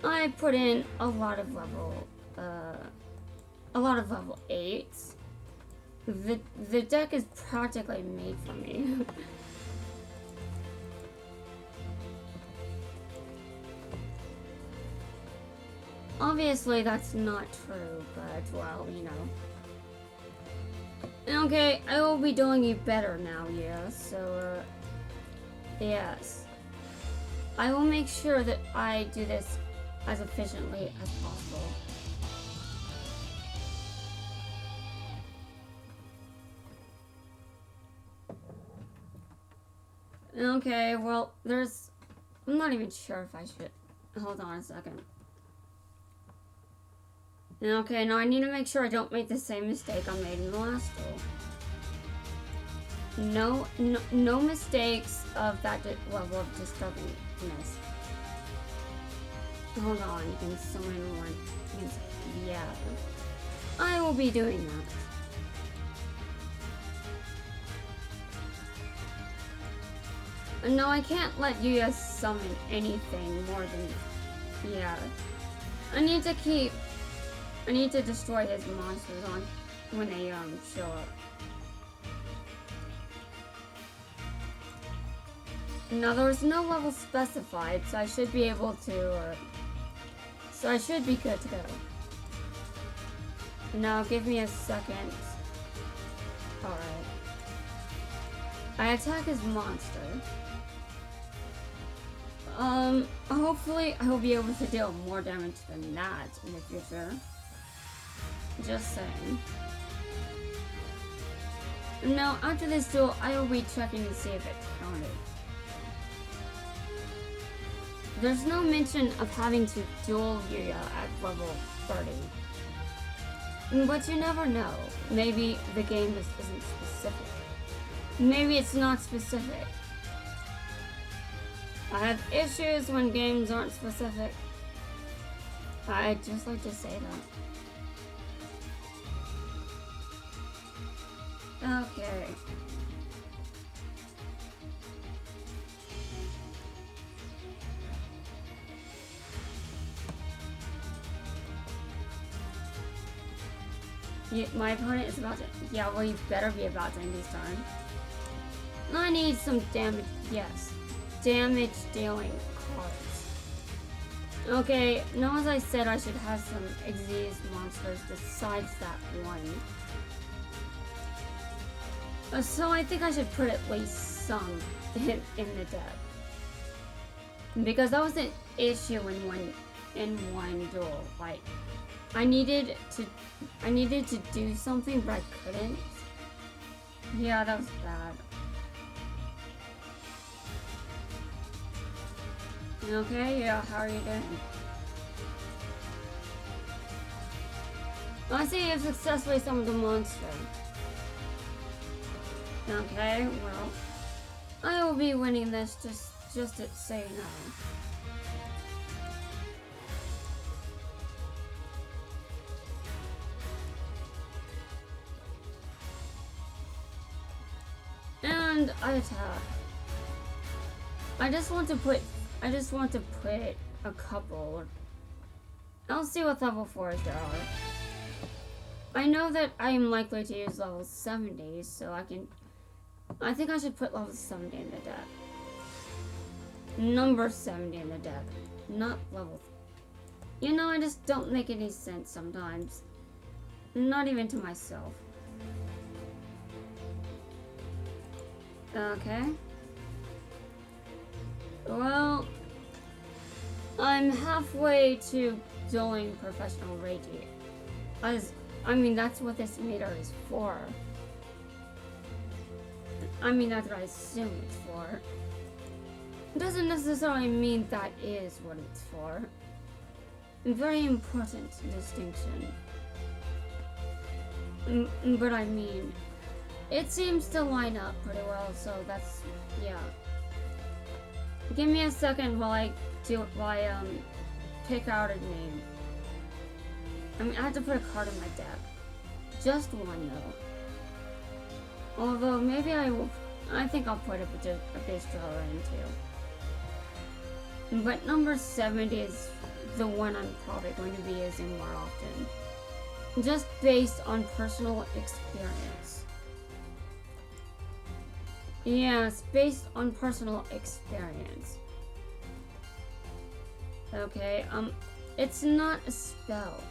I put in a lot of level 8s. The deck is practically made for me. Obviously, that's not true, but, well, you know. Okay, I will be doing it better now, yeah, so, yes. I will make sure that I do this as efficiently as possible. Okay, well, I'm not even sure if I should, hold on a second. Okay, now I need to make sure I don't make the same mistake I made in the last duel. No mistakes of that level of disturbingness. Hold on, you can summon one. Yeah, I will be doing that. No, I can't let Yuya summon anything more than, yeah. I need to destroy his monsters when they show up. Now there was no level specified, so I should be able to. So I should be good to go. Now give me a second. All right. I attack his monster. Hopefully I will be able to deal more damage than that in the future. Just saying. Now, after this duel, I will be checking to see if it counted. There's no mention of having to duel Yuya at level 30. But you never know. Maybe the game just isn't specific. Maybe it's not specific. I have issues when games aren't specific. I'd just like to say that. Okay. My opponent is about to. Yeah, well, you better be about to end his turn. I need some damage. Yes. Damage dealing cards. Okay, now as I said, I should have some Xyz monsters besides that one. So I think I should put at least some in the deck. Because that was an issue in one duel. Like, I needed to do something, but I couldn't. Yeah, that was bad. Okay, yeah, how are you doing? I see you've successfully summoned a monster. Okay, well, I will be winning this, just to say no. And I attack. I just want to put a couple. I'll see what level 4s there are. I know that I am likely to use level 70, so I think I should put level 70 in the deck. Number 70 in the deck, not level. You know, I just don't make any sense sometimes. Not even to myself. Okay. Well, I'm halfway to dueling professional Reiji. I mean, that's what this meter is for. I mean, that's what I assume it's for. It doesn't necessarily mean that is what it's for. A very important distinction. But I mean, it seems to line up pretty well, so that's, yeah. Give me a second while I pick out a name. I mean, I have to put a card in my deck. Just one, though. Although, maybe I think I'll put a Bistro in, too. But number 70 is the one I'm probably going to be using more often. Just based on personal experience. Yes, based on personal experience. Okay, it's not a spell.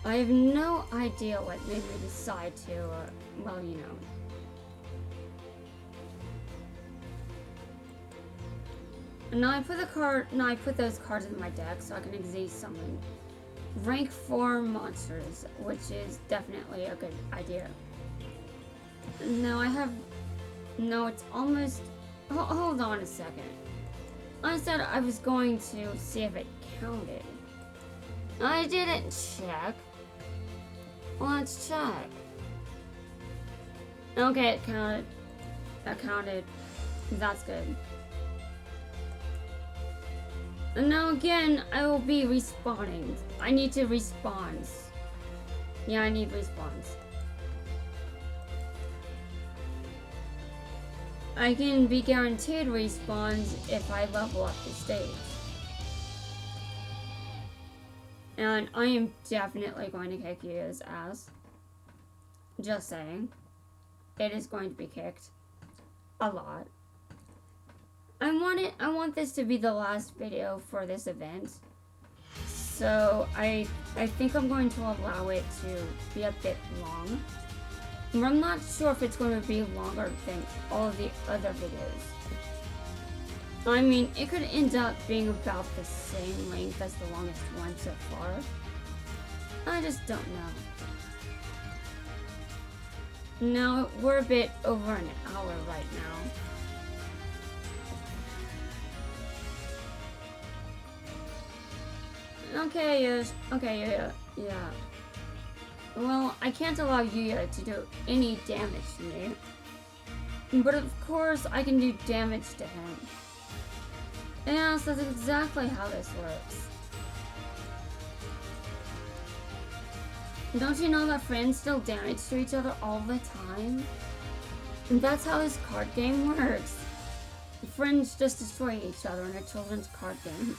I have no idea what made me decide to, well, you know. Now I put those cards in my deck so I can easily summon rank 4 monsters, which is definitely a good idea. No, it's almost, hold on a second. I said I was going to see if it counted. I didn't check. Let's check. Okay, it counted. That counted. That's good. And now again, I will be respawning. I need to respawn. Yeah, I need respawns. I can be guaranteed respawns if I level up the stage. And I am definitely going to kick Yuya's ass. Just saying. It is going to be kicked. A lot. I want this to be the last video for this event. So I think I'm going to allow it to be a bit long. I'm not sure if it's going to be longer than all of the other videos. I mean, it could end up being about the same length as the longest one so far. I just don't know. No, we're a bit over an hour right now. Okay, yeah. Well, I can't allow Yuya to do any damage to me. But of course, I can do damage to him. Yes, that's exactly how this works. Don't you know that friends deal damage to each other all the time? And that's how this card game works. Friends just destroy each other in a children's card game.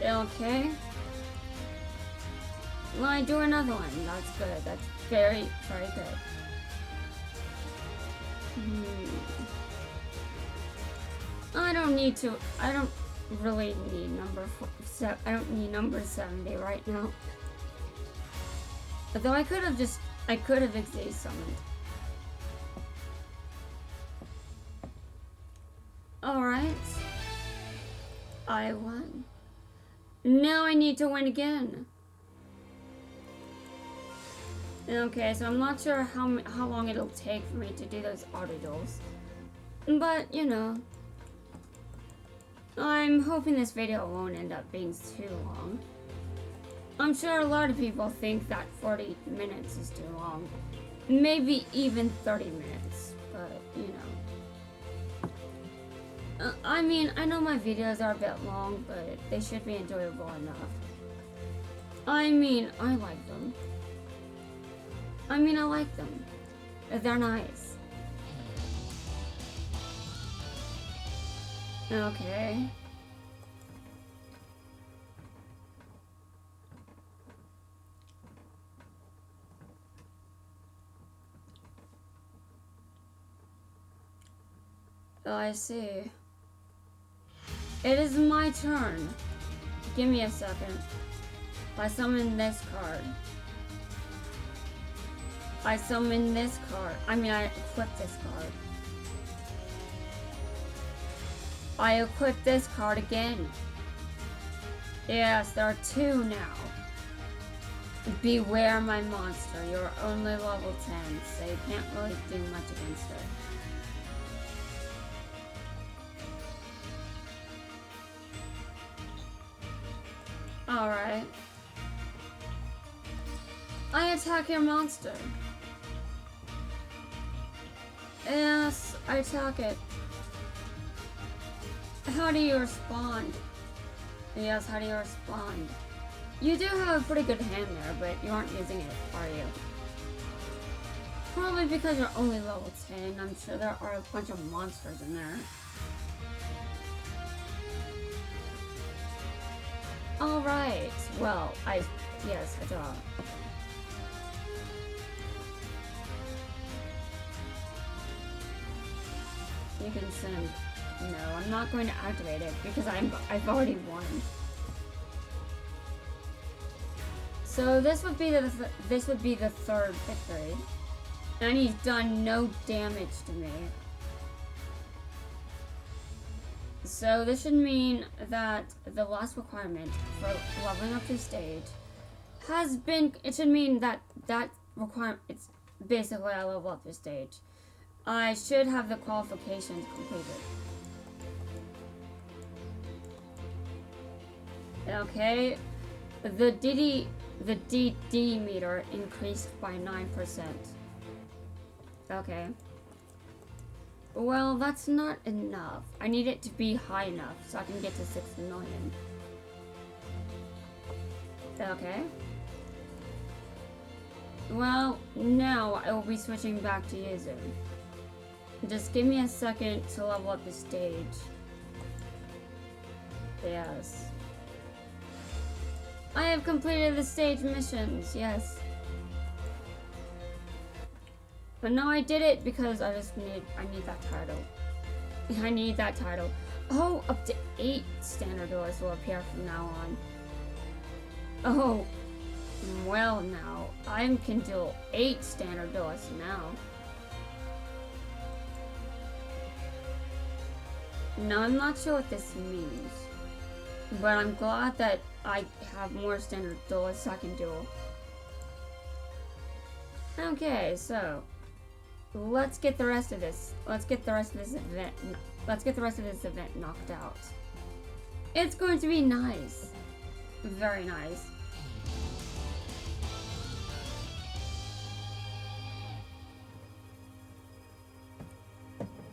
Okay. Well, I do another one. That's good. That's very, very good. I don't need to. I don't really need I don't need number 70 right now. Though I could have Xyz summoned. Alright. I won. Now I need to win again. Okay, so I'm not sure how long it'll take for me to do those auto duels. But, you know, I'm hoping this video won't end up being too long. I'm sure a lot of people think that 40 minutes is too long. Maybe even 30 minutes, but, you know. I mean, I know my videos are a bit long, but they should be enjoyable enough. I mean, I like them. They're nice. Okay. Oh, I see. It is my turn. Give me a second. I summon this card. I summon this card. I mean, I equip this card. I equip this card again. Yes, there are 2 now. Beware my monster. You're only level 10, so you can't really do much against it. Alright. I attack your monster. Yes, I attack it. How do you respond? Yes, how do you respond? You do have a pretty good hand there, but you aren't using it, are you? Probably because you're only level 10. I'm sure there are a bunch of monsters in there. Alright, well, yes, I draw. You can send. No, I'm not going to activate it because I've already won. So this would be the 3rd victory, and he's done no damage to me. So this should mean that the last requirement for leveling up the stage has been. It should mean that requirement. It's basically I level up the stage. I should have the qualifications completed. Okay, the DD meter increased by 9%. Okay. Well, that's not enough. I need it to be high enough so I can get to 6 million. Okay. Well, now I will be switching back to Yuzu. Just give me a second to level up the stage. Yes. I have completed the stage missions, yes. But no, I did it because I need that title. I need that title. Oh, up to 8 standard doors will appear from now on. Oh, well now, I can do 8 standard doors now. Now, I'm not sure what this means, but I'm glad that I have more standard doors so I can do. Okay, so let's get the rest of this. Let's get the rest of this event. Let's get the rest of this event knocked out. It's going to be nice, very nice.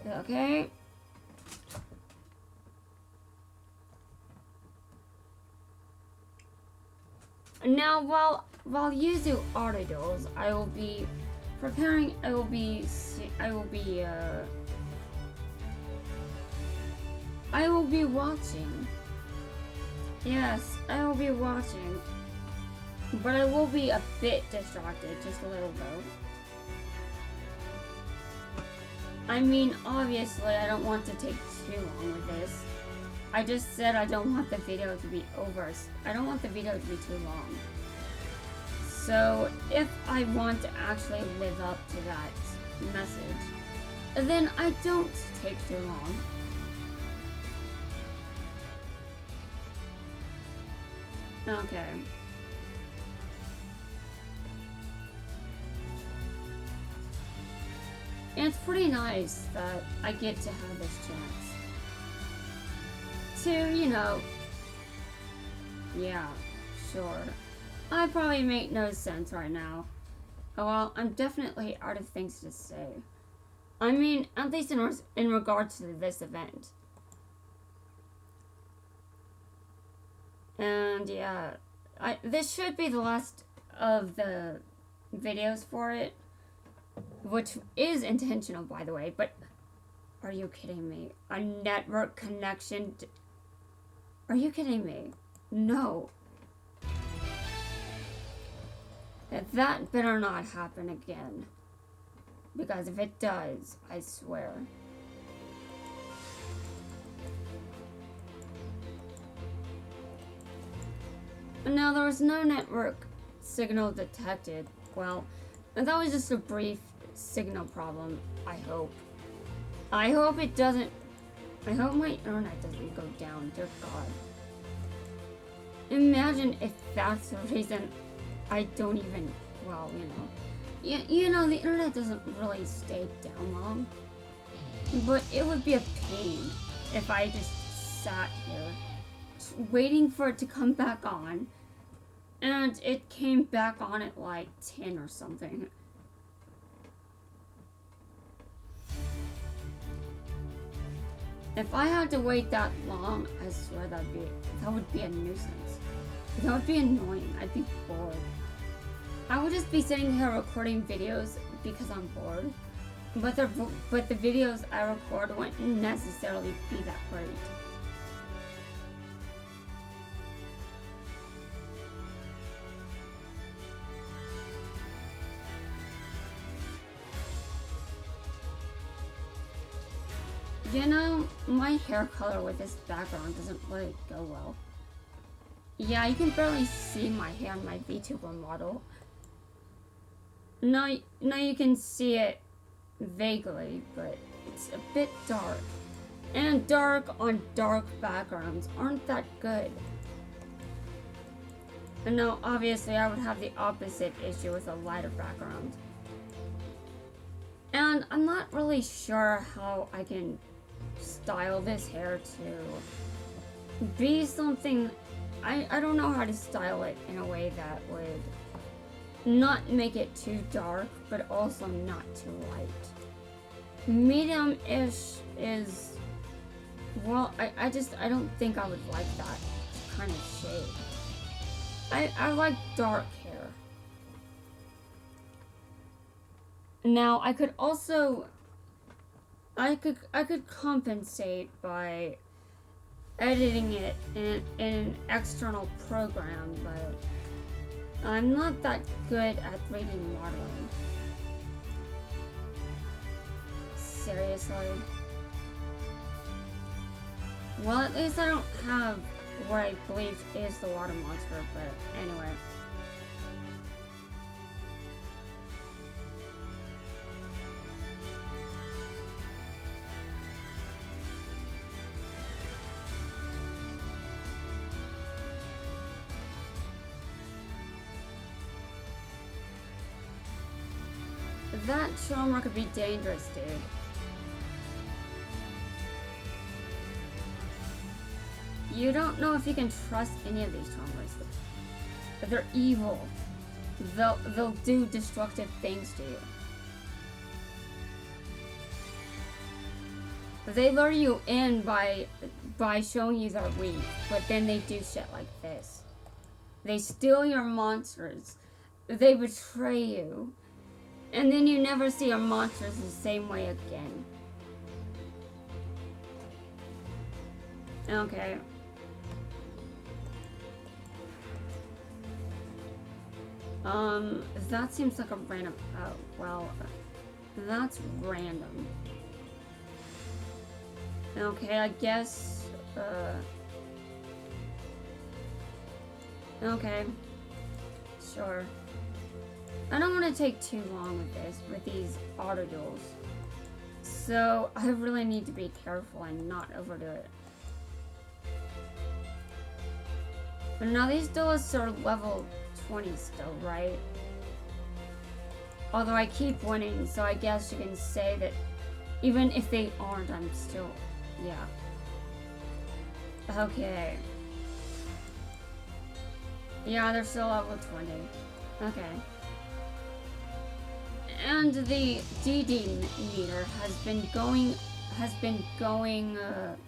Okay. Now, while using auto duels, I will be preparing. I will be watching. Yes, I will be watching, but I will be a bit distracted, just a little though. I mean, obviously, I don't want to take too long with this. I just said I don't want the video to be over. I don't want the video to be too long. So, if I want to actually live up to that message, then I don't take too long. Okay. And it's pretty nice that I get to have this chance to, you know, yeah, sure. I probably make no sense right now. Oh, well, I'm definitely out of things to say. I mean, at least in regards to this event. And yeah, this should be the last of the videos for it, which is intentional, by the way, but are you kidding me? A network connection? Are you kidding me? No. That better not happen again. Because if it does, I swear. Now, there was no network signal detected. Well, that was just a brief signal problem, I hope. I hope it doesn't... I hope my internet doesn't go down, dear God. Imagine if that's the reason I don't even... Well, you know... You know, the internet doesn't really stay down long. But it would be a pain if I just sat here waiting for it to come back on, and it came back on at like 10 or something. If I had to wait that long, I swear that would be a nuisance. That would be annoying. I'd be bored. I would just be sitting here recording videos because I'm bored. But the videos I record wouldn't necessarily be that great. You know, my hair color with this background doesn't really go well. Yeah, you can barely see my hair in my VTuber model. Now you can see it vaguely, but it's a bit dark. And dark on dark backgrounds aren't that good. And now, obviously, I would have the opposite issue with a lighter background. And I'm not really sure how I can style this hair to be something. I don't know how to style it in a way that would not make it too dark, but also not too light. Medium-ish is, well, I don't think I would like that kind of shade. I like dark hair. Now, I could also, I could compensate by editing it in an external program, but I'm not that good at 3D modeling. Seriously? Well, at least I don't have what I believe is the water monster, but anyway. That charmer could be dangerous, dude. You don't know if you can trust any of these charmers. They're evil. They'll do destructive things to you. They lure you in by showing you they're weak, but then they do shit like this. They steal your monsters. They betray you. And then you never see your monsters the same way again. Okay. That seems like a random, oh, well, that's random. Okay, I guess, okay. Sure. I don't want to take too long with these auto duels. So, I really need to be careful and not overdo it. But now these duelists are level 20 still, right? Although I keep winning, so I guess you can say that even if they aren't, I'm still, yeah. Okay. Yeah, they're still level 20. Okay. And the DD meter has been going up.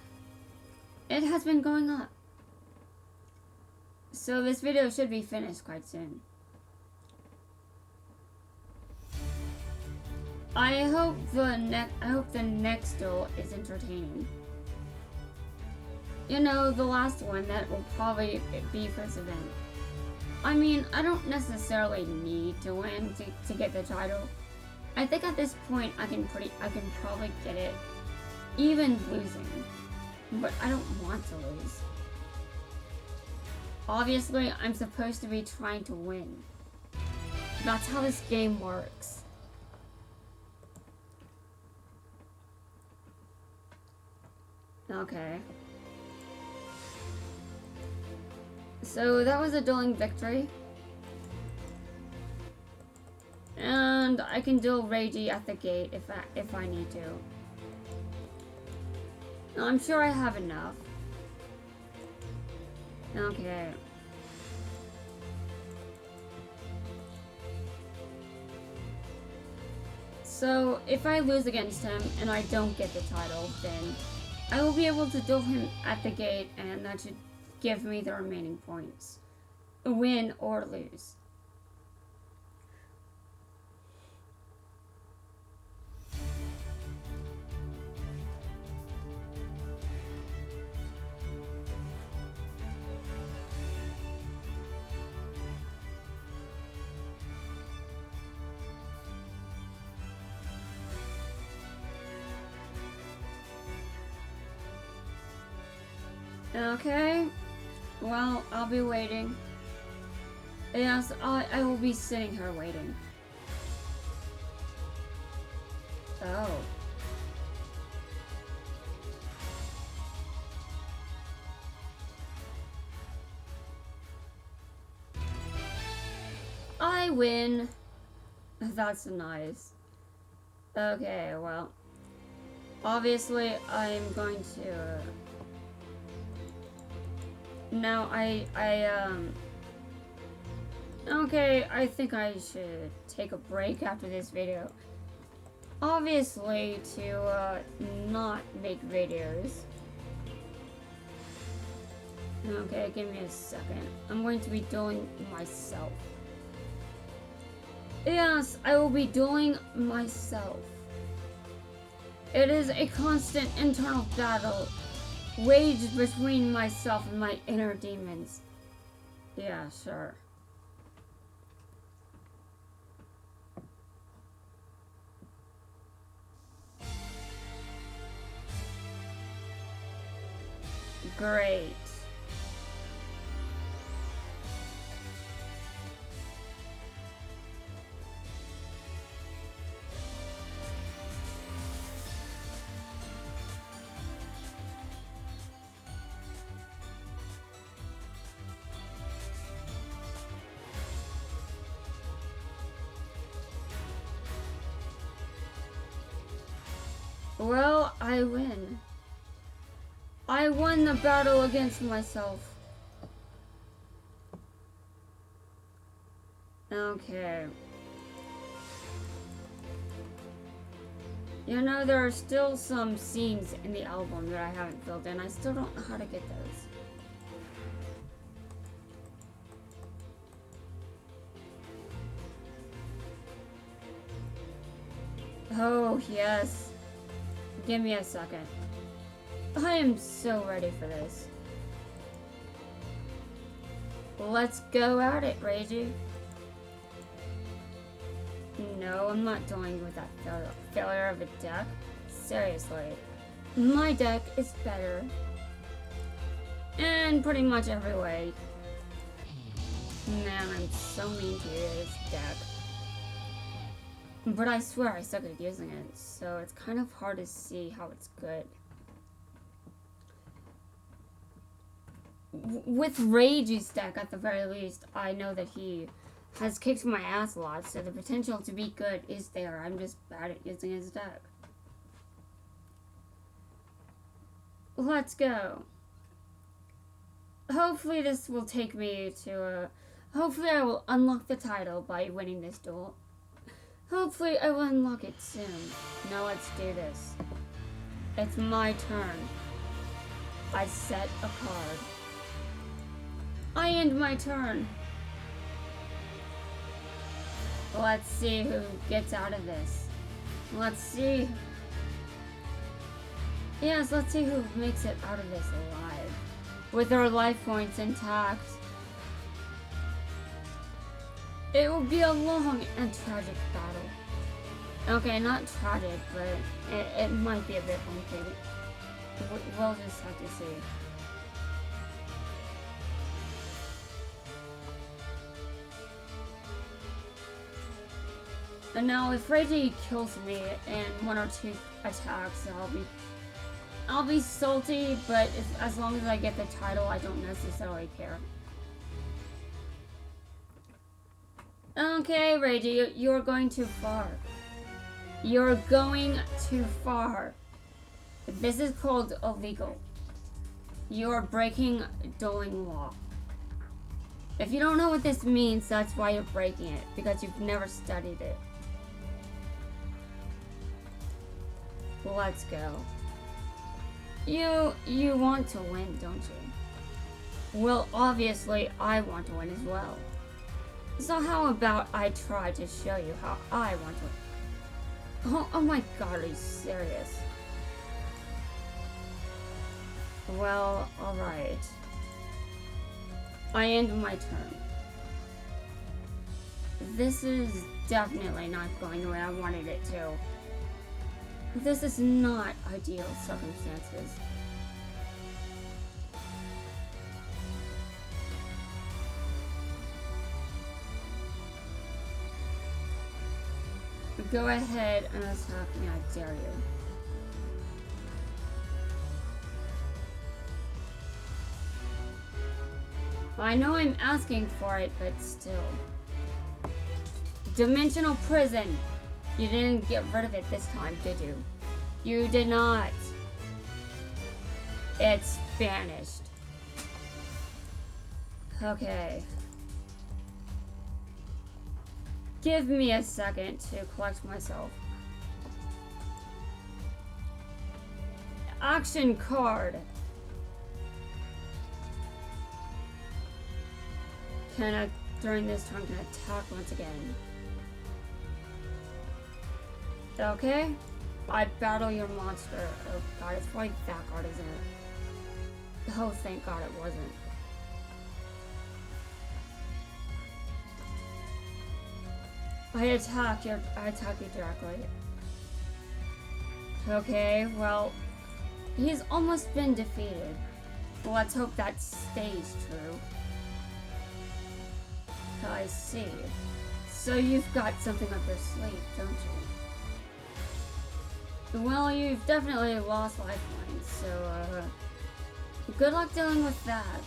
So this video should be finished quite soon. I hope the next duel is entertaining. You know, the last one that will probably be for this event. I mean, I don't necessarily need to win to get the title. I think at this point I can probably get it even losing. But I don't want to lose. Obviously, I'm supposed to be trying to win. That's how this game works. Okay. So that was a dueling victory. And I can duel Reiji at the gate if I need to. Now, I'm sure I have enough. Okay. So, if I lose against him and I don't get the title, then I will be able to duel him at the gate, and that should give me the remaining points. Win or lose. Okay, well, I'll be waiting. Yes, I will be sitting here waiting. Oh. I win. That's nice. Okay, well. Obviously, I'm going to... Now, okay, I think I should take a break after this video. Obviously, to, not make videos. Okay, give me a second. I'm going to be dueling myself. Yes, I will be dueling myself. It is a constant internal battle waged between myself and my inner demons. Yeah, sure. Great. Well, I win. I won the battle against myself. Okay. You know, there are still some scenes in the album that I haven't filled in. I still don't know how to get those. Oh, yes. Give me a second. I am so ready for this. Let's go at it, Reiji. No, I'm not dealing with that failure of a deck. Seriously. My deck is better. In pretty much every way. Man, I'm so mean to this deck. But I swear I suck at using it, so it's kind of hard to see how it's good. With Reiji's deck, at the very least, I know that he has kicked my ass a lot, so the potential to be good is there. I'm just bad at using his deck. Let's go. Hopefully this will take me to hopefully I will unlock the title by winning this duel. Hopefully I will unlock it soon. Now let's do this. It's my turn. I set a card. I end my turn. Let's see who gets out of this. Let's see. Yes, let's see who makes it out of this alive. With their life points intact. It will be a long and tragic battle. Okay, not tragic, but it might be a bit complicated. We'll just have to see. And now if Reiji kills me in 1 or 2 attacks, I'll be salty, but as long as I get the title, I don't necessarily care. Okay, Reiji, you're going too far. You're going too far. This is called illegal. You're breaking dueling law. If you don't know what this means, that's why you're breaking it, because you've never studied it. Let's go. You want to win, don't you? Well, obviously, I want to win as well. So how about I try to show you how I want to win? Oh my god, are you serious? Well, alright. I end my turn. This is definitely not going the way I wanted it to. This is not ideal circumstances. Go ahead and attack me, I dare you. I know I'm asking for it, but still. Dimensional prison! You didn't get rid of it this time, did you? You did not. It's banished. Okay. Give me a second to collect myself. Action card. During this turn, can attack once again. Okay. I battle your monster. Oh god, it's probably that card, isn't it? Oh, thank god it wasn't. I attack you directly. Okay, well, he's almost been defeated. Let's hope that stays true. I see. So you've got something up your sleeve, don't you? Well, you've definitely lost lifelines, so good luck dealing with that.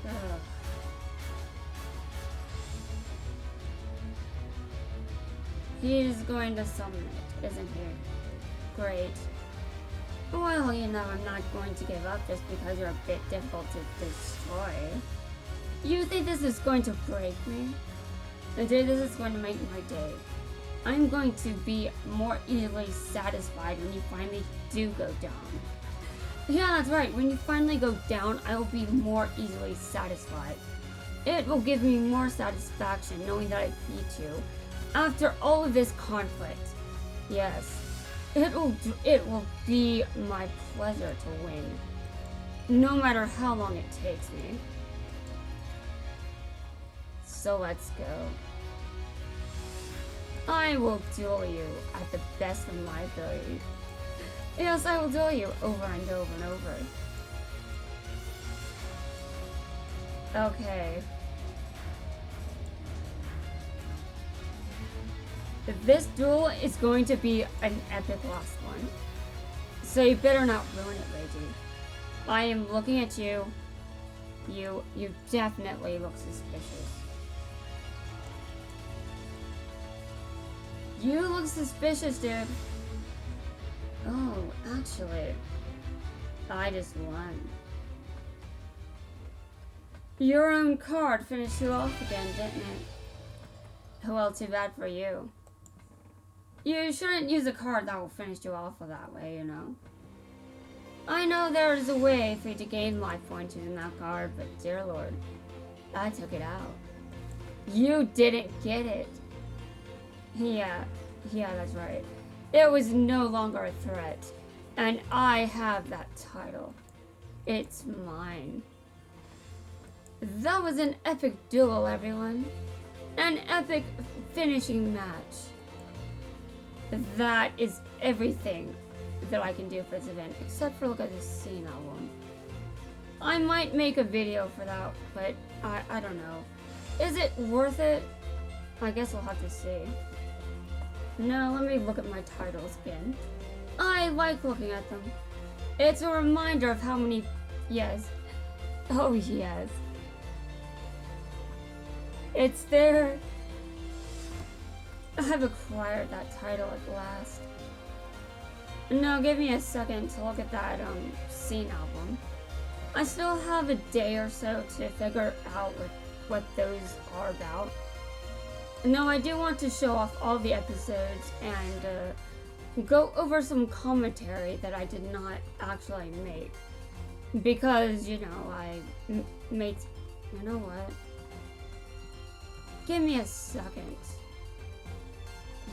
Ugh. He's going to summon it, isn't he? Great. Well, you know, I'm not going to give up just because you're a bit difficult to destroy. You think this is going to break me? This is going to make my day. I'm going to be more easily satisfied when you finally do go down. Yeah, that's right. When you finally go down, I will be more easily satisfied. It will give me more satisfaction knowing that I beat you. After all of this conflict, yes, it will be my pleasure to win, no matter how long it takes me. So let's go. I I will duel you at the best of my ability. Yes, I will duel you over and over and over. Okay. This duel is going to be an epic last one. So you better not ruin it, Reiji. I am looking at you. You definitely look suspicious. You look suspicious, dude. Oh, actually, I just won. Your own card finished you off again, didn't it? Well, too bad for you. You shouldn't use a card that will finish you off that way, you know. I know there is a way for you to gain life points using that card, but dear lord, I took it out. You didn't get it. Yeah, that's right. It was no longer a threat, and I have that title. It's mine. That was an epic duel, everyone. An epic finishing match. That is everything that I can do for this event, except for look at this scene album. I might make a video for that, but I don't know. Is it worth it? I guess we'll have to see. Now let me look at my titles again. I like looking at them. It's a reminder of how many... Yes. Oh yes. It's there. I've acquired that title at last. Now give me a second to look at that scene album. I still have a day or so to figure out what those are about. Now I do want to show off all the episodes and go over some commentary that I did not actually make. Because, you know, I made... You know what? Give me a second.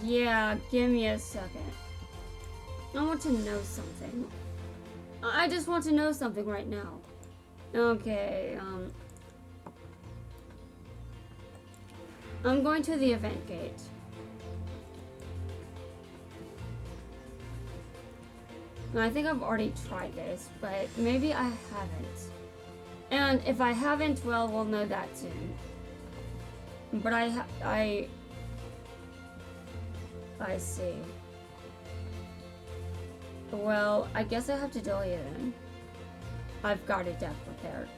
Yeah, give me a second. I want to know something. I just want to know something right now. Okay, I'm going to the event gate. Now, I think I've already tried this, but maybe I haven't. And if I haven't, well, we'll know that soon. But I see. Well, I guess I have to duel you then. I've got a deck prepared.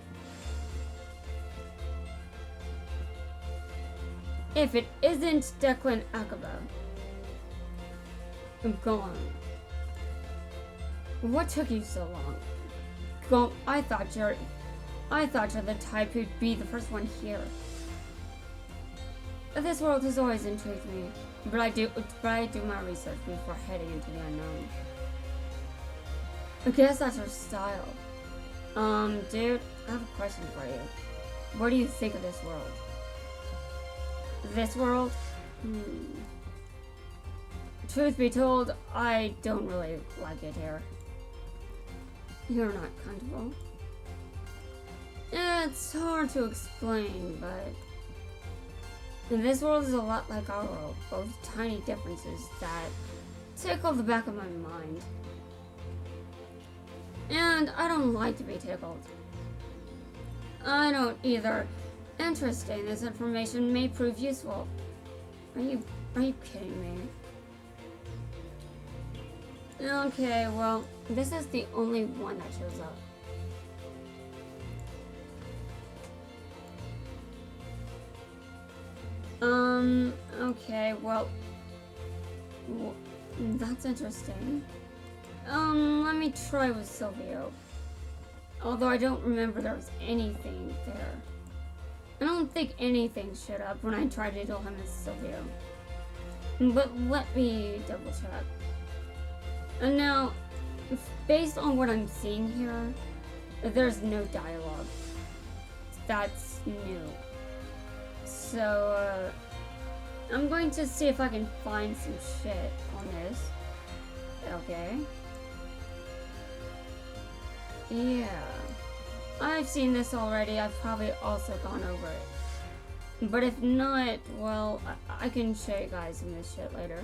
If it isn't Declan Akaba, go on. What took you so long? Go. I thought you're the type who'd be the first one here. This world has always intrigued me, but I do my research before heading into the unknown. I guess that's her style. Dude, I have a question for you. What do you think of this world? This world? Truth be told, I don't really like it here. You're not comfortable. It's hard to explain, but this world is a lot like our world, both tiny differences that tickle the back of my mind. And I don't like to be tickled. I don't either. Interesting, this information may prove useful. Are you kidding me? Okay, well, this is the only one that shows up. Okay, well, that's interesting. Let me try with Silvio. Although I don't remember there was anything there. I don't think anything showed up when I tried to duel him as Silvio. But let me double check. And now, based on what I'm seeing here, there's no dialogue. That's new. So, I'm going to see if I can find some shit on this. Okay. Yeah. I've seen this already. I've probably also gone over it. But if not, well, I can show you guys some of this shit later.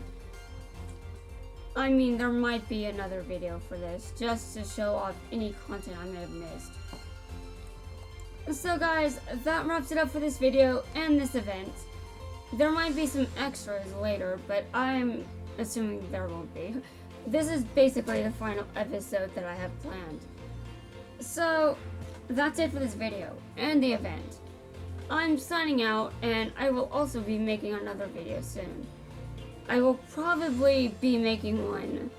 I mean, there might be another video for this, just to show off any content I may have missed. So guys, that wraps it up for this video and this event. There might be some extras later, but I'm assuming there won't be. This is basically the final episode that I have planned. So, that's it for this video and the event. I'm signing out, and I will also be making another video soon. I will probably be making one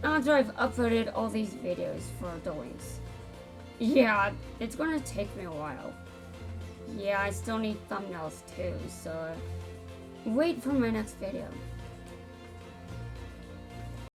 after I've uploaded all these videos for duelings. Yeah, it's gonna take me a while. Yeah, I still need thumbnails too, so wait for my next video.